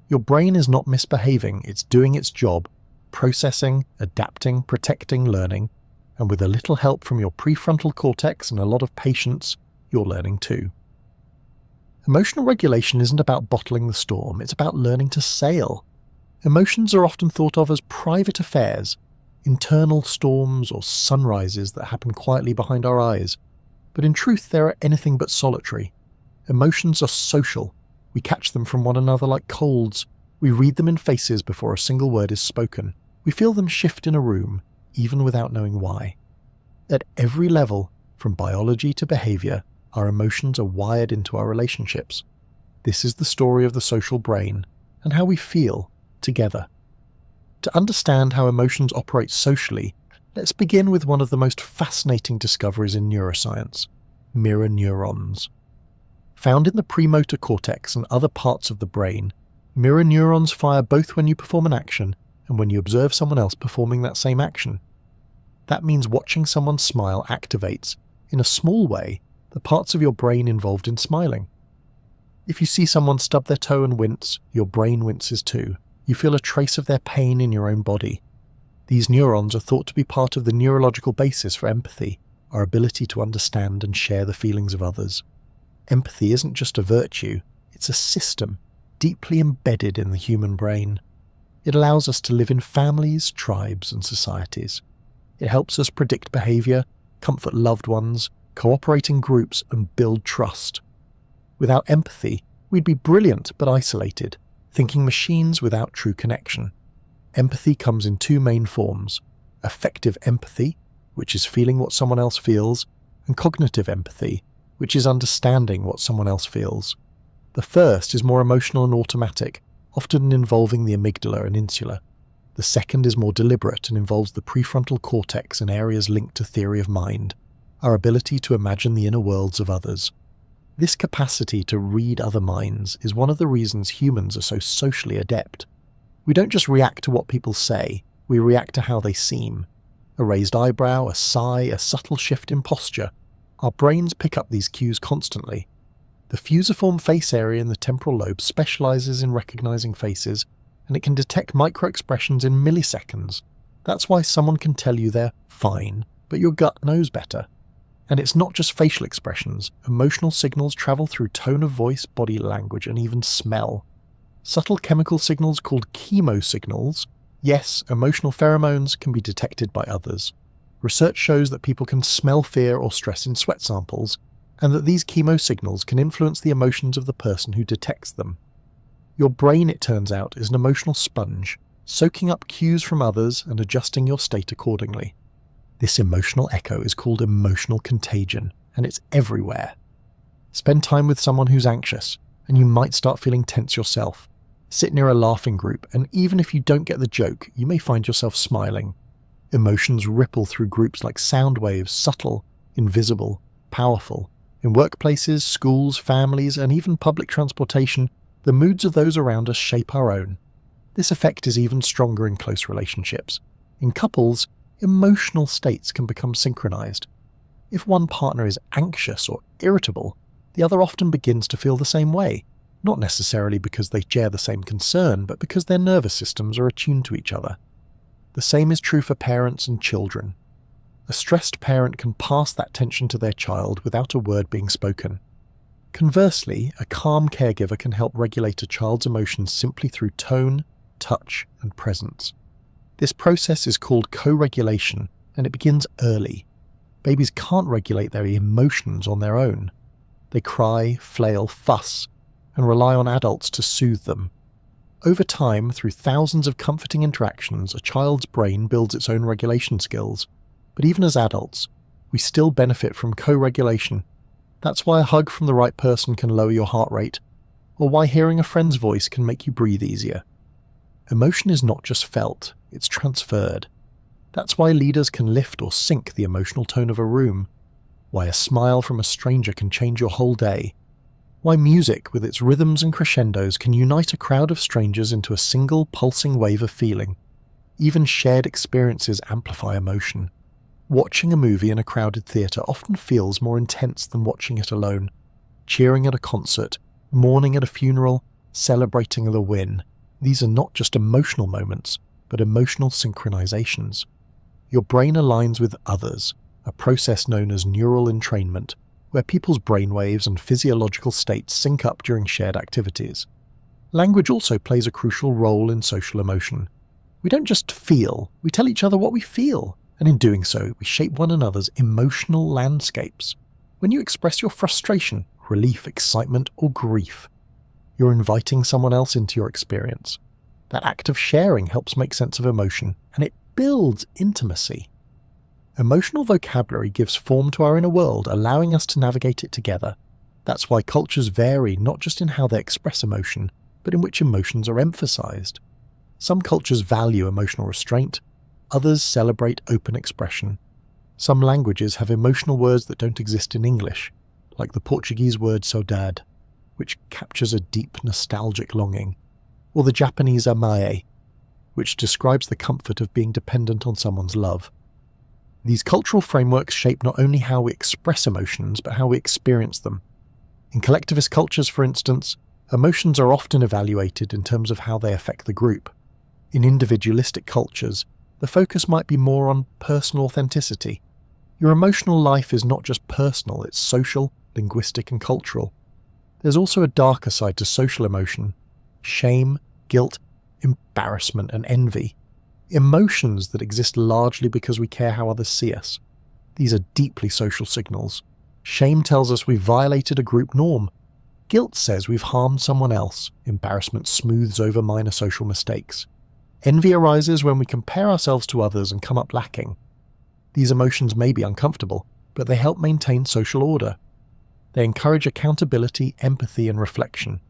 Your brain is not misbehaving, it's doing its job, processing, adapting, protecting, learning. and with a little help from your prefrontal cortex and a lot of patience, you're learning too. Emotional regulation isn't about bottling the storm, it's about learning to sail. Emotions are often thought of as private affairs, internal storms or sunrises that happen quietly behind our eyes. But in truth, they are anything but solitary. Emotions are social. We catch them from one another like colds. We read them in faces before a single word is spoken. We feel them shift in a room, even without knowing why. At every level, from biology to behavior, our emotions are wired into our relationships. This is the story of the social brain and how we feel together. To understand how emotions operate socially, let's begin with one of the most fascinating discoveries in neuroscience: mirror neurons. Found in the premotor cortex and other parts of the brain, mirror neurons fire both when you perform an action and when you observe someone else performing that same action. That means watching someone smile activates, in a small way, the parts of your brain involved in smiling. If you see someone stub their toe and wince, your brain winces too. You feel a trace of their pain in your own body. These neurons are thought to be part of the neurological basis for empathy, our ability to understand and share the feelings of others. Empathy isn't just a virtue, it's a system, deeply embedded in the human brain. It allows us to live in families, tribes, and societies. It helps us predict behavior, comfort loved ones, cooperate in groups, and build trust. Without empathy, we'd be brilliant but isolated, thinking machines without true connection. Empathy comes in two main forms: affective empathy, which is feeling what someone else feels, and cognitive empathy, which is understanding what someone else feels. The first is more emotional and automatic, often involving the amygdala and insula. The second is more deliberate and involves the prefrontal cortex and areas linked to theory of mind, our ability to imagine the inner worlds of others. This capacity to read other minds is one of the reasons humans are so socially adept. We don't just react to what people say, we react to how they seem. A raised eyebrow, a sigh, a subtle shift in posture. Our brains pick up these cues constantly. The fusiform face area in the temporal lobe specializes in recognizing faces, and it can detect micro-expressions in milliseconds. That's why someone can tell you they're fine, but your gut knows better. And it's not just facial expressions. Emotional signals travel through tone of voice, body language, and even smell. Subtle chemical signals called chemosignals, yes, emotional pheromones, can be detected by others. Research shows that people can smell fear or stress in sweat samples, and that these chemosignals can influence the emotions of the person who detects them. Your brain, it turns out, is an emotional sponge, soaking up cues from others and adjusting your state accordingly. This emotional echo is called emotional contagion, and it's everywhere. Spend time with someone who's anxious, and you might start feeling tense yourself. Sit near a laughing group, and even if you don't get the joke, you may find yourself smiling. Emotions ripple through groups like sound waves, subtle, invisible, powerful. In workplaces, schools, families, and even public transportation, the moods of those around us shape our own. This effect is even stronger in close relationships. In couples, emotional states can become synchronized. If one partner is anxious or irritable, the other often begins to feel the same way, not necessarily because they share the same concern, but because their nervous systems are attuned to each other. The same is true for parents and children. A stressed parent can pass that tension to their child without a word being spoken. Conversely, a calm caregiver can help regulate a child's emotions simply through tone, touch, and presence. This process is called co-regulation, and it begins early. Babies can't regulate their emotions on their own. They cry, flail, fuss, and rely on adults to soothe them. Over time, through thousands of comforting interactions, a child's brain builds its own regulation skills. But even as adults, we still benefit from co-regulation. That's why a hug from the right person can lower your heart rate, or why hearing a friend's voice can make you breathe easier. Emotion is not just felt, it's transferred. That's why leaders can lift or sink the emotional tone of a room, why a smile from a stranger can change your whole day, why music with its rhythms and crescendos can unite a crowd of strangers into a single pulsing wave of feeling. Even shared experiences amplify emotion. Watching a movie in a crowded theatre often feels more intense than watching it alone. Cheering at a concert, mourning at a funeral, celebrating the win. These are not just emotional moments, but emotional synchronizations. your brain aligns with others, a process known as neural entrainment, where people's brainwaves and physiological states sync up during shared activities. Language also plays a crucial role in social emotion. We don't just feel, we tell each other what we feel, and in doing so, we shape one another's emotional landscapes. When you express your frustration, relief, excitement, or grief, you're inviting someone else into your experience. That act of sharing helps make sense of emotion, and it builds intimacy. Emotional vocabulary gives form to our inner world, allowing us to navigate it together. That's why cultures vary not just in how they express emotion, but in which emotions are emphasized. Some cultures value emotional restraint, others celebrate open expression. Some languages have emotional words that don't exist in English, like the Portuguese word saudade, which captures a deep nostalgic longing, or the Japanese amae, which describes the comfort of being dependent on someone's love. These cultural frameworks shape not only how we express emotions, but how we experience them. In collectivist cultures, for instance, emotions are often evaluated in terms of how they affect the group. In individualistic cultures, the focus might be more on personal authenticity. Your emotional life is not just personal, it's social, linguistic, and cultural. There's also a darker side to social emotion: shame, guilt, embarrassment, and envy. Emotions that exist largely because we care how others see us. These are deeply social signals. Shame tells us we've violated a group norm. Guilt says we've harmed someone else. Embarrassment smooths over minor social mistakes. Envy arises when we compare ourselves to others and come up lacking. These emotions may be uncomfortable, but they help maintain social order. They encourage accountability, empathy, and reflection.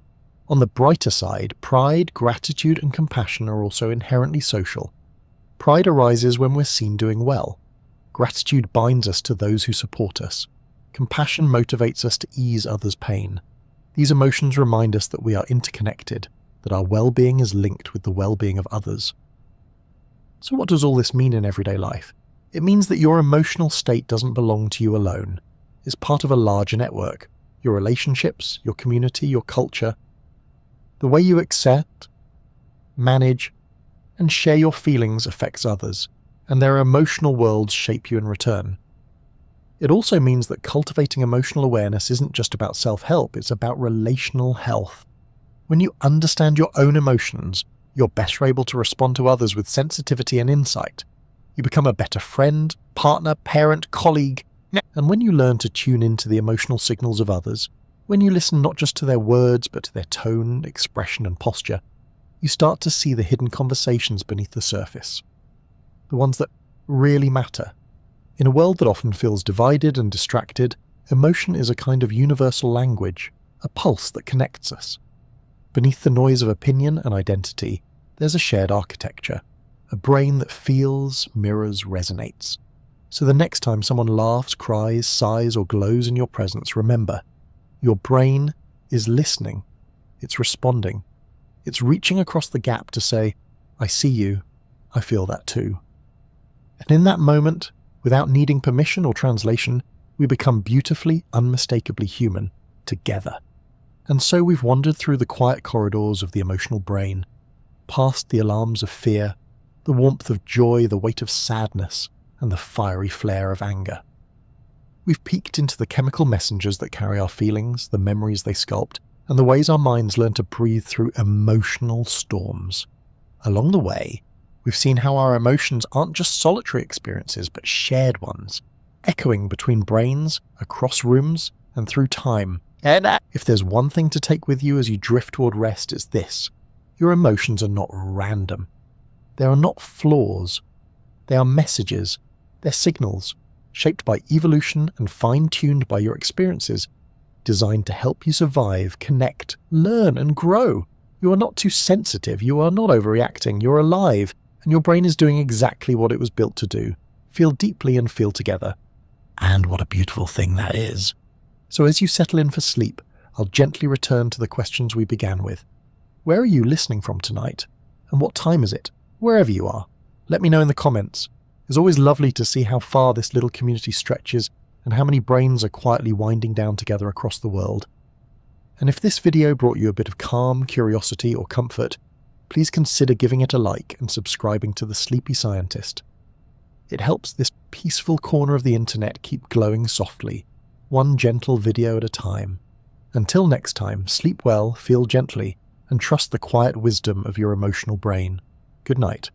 On the brighter side, pride, gratitude, and compassion are also inherently social. Pride arises when we're seen doing well. Gratitude binds us to those who support us. Compassion motivates us to ease others' pain. These emotions remind us that we are interconnected, that our well-being is linked with the well-being of others. So what does all this mean in everyday life? It means that your emotional state doesn't belong to you alone. It's part of a larger network. Your relationships, your community, your culture. The way you accept, manage, and share your feelings affects others, and their emotional worlds shape you in return. It also means that cultivating emotional awareness isn't just about self-help, it's about relational health. When you understand your own emotions, you're better able to respond to others with sensitivity and insight. You become a better friend, partner, parent, colleague, and when you learn to tune into the emotional signals of others, when you listen not just to their words but to their tone, expression, and posture, you start to see the hidden conversations beneath the surface. The ones that really matter. In a world that often feels divided and distracted, emotion is a kind of universal language, a pulse that connects us. Beneath the noise of opinion and identity, there's a shared architecture, a brain that feels, mirrors, resonates. So the next time someone laughs, cries, sighs, or glows in your presence, remember, your brain is listening, it's responding. It's reaching across the gap to say, I see you, I feel that too. And in that moment, without needing permission or translation, we become beautifully, unmistakably human, together. And so we've wandered through the quiet corridors of the emotional brain, past the alarms of fear, the warmth of joy, the weight of sadness, and the fiery flare of anger. We've peeked into the chemical messengers that carry our feelings, the memories they sculpt, and the ways our minds learn to breathe through emotional storms. Along the way, we've seen how our emotions aren't just solitary experiences, but shared ones, echoing between brains, across rooms, and through time. And if there's one thing to take with you as you drift toward rest, it's this: your emotions are not random. They are not flaws. They are messages. They're signals, shaped by evolution and fine-tuned by your experiences, designed to help you survive, connect, learn, and grow. You are not too sensitive, you are not overreacting, you're alive, and your brain is doing exactly what it was built to do: feel deeply and feel together. And what a beautiful thing that is. So as you settle in for sleep, I'll gently return to the questions we began with. Where are you listening from tonight? And what time is it? Wherever you are, let me know in the comments. It's always lovely to see how far this little community stretches and how many brains are quietly winding down together across the world. And if this video brought you a bit of calm, curiosity, or comfort, please consider giving it a like and subscribing to The Sleepy Scientist. It helps this peaceful corner of the internet keep glowing softly, one gentle video at a time. Until next time, sleep well, feel gently, and trust the quiet wisdom of your emotional brain. Good night.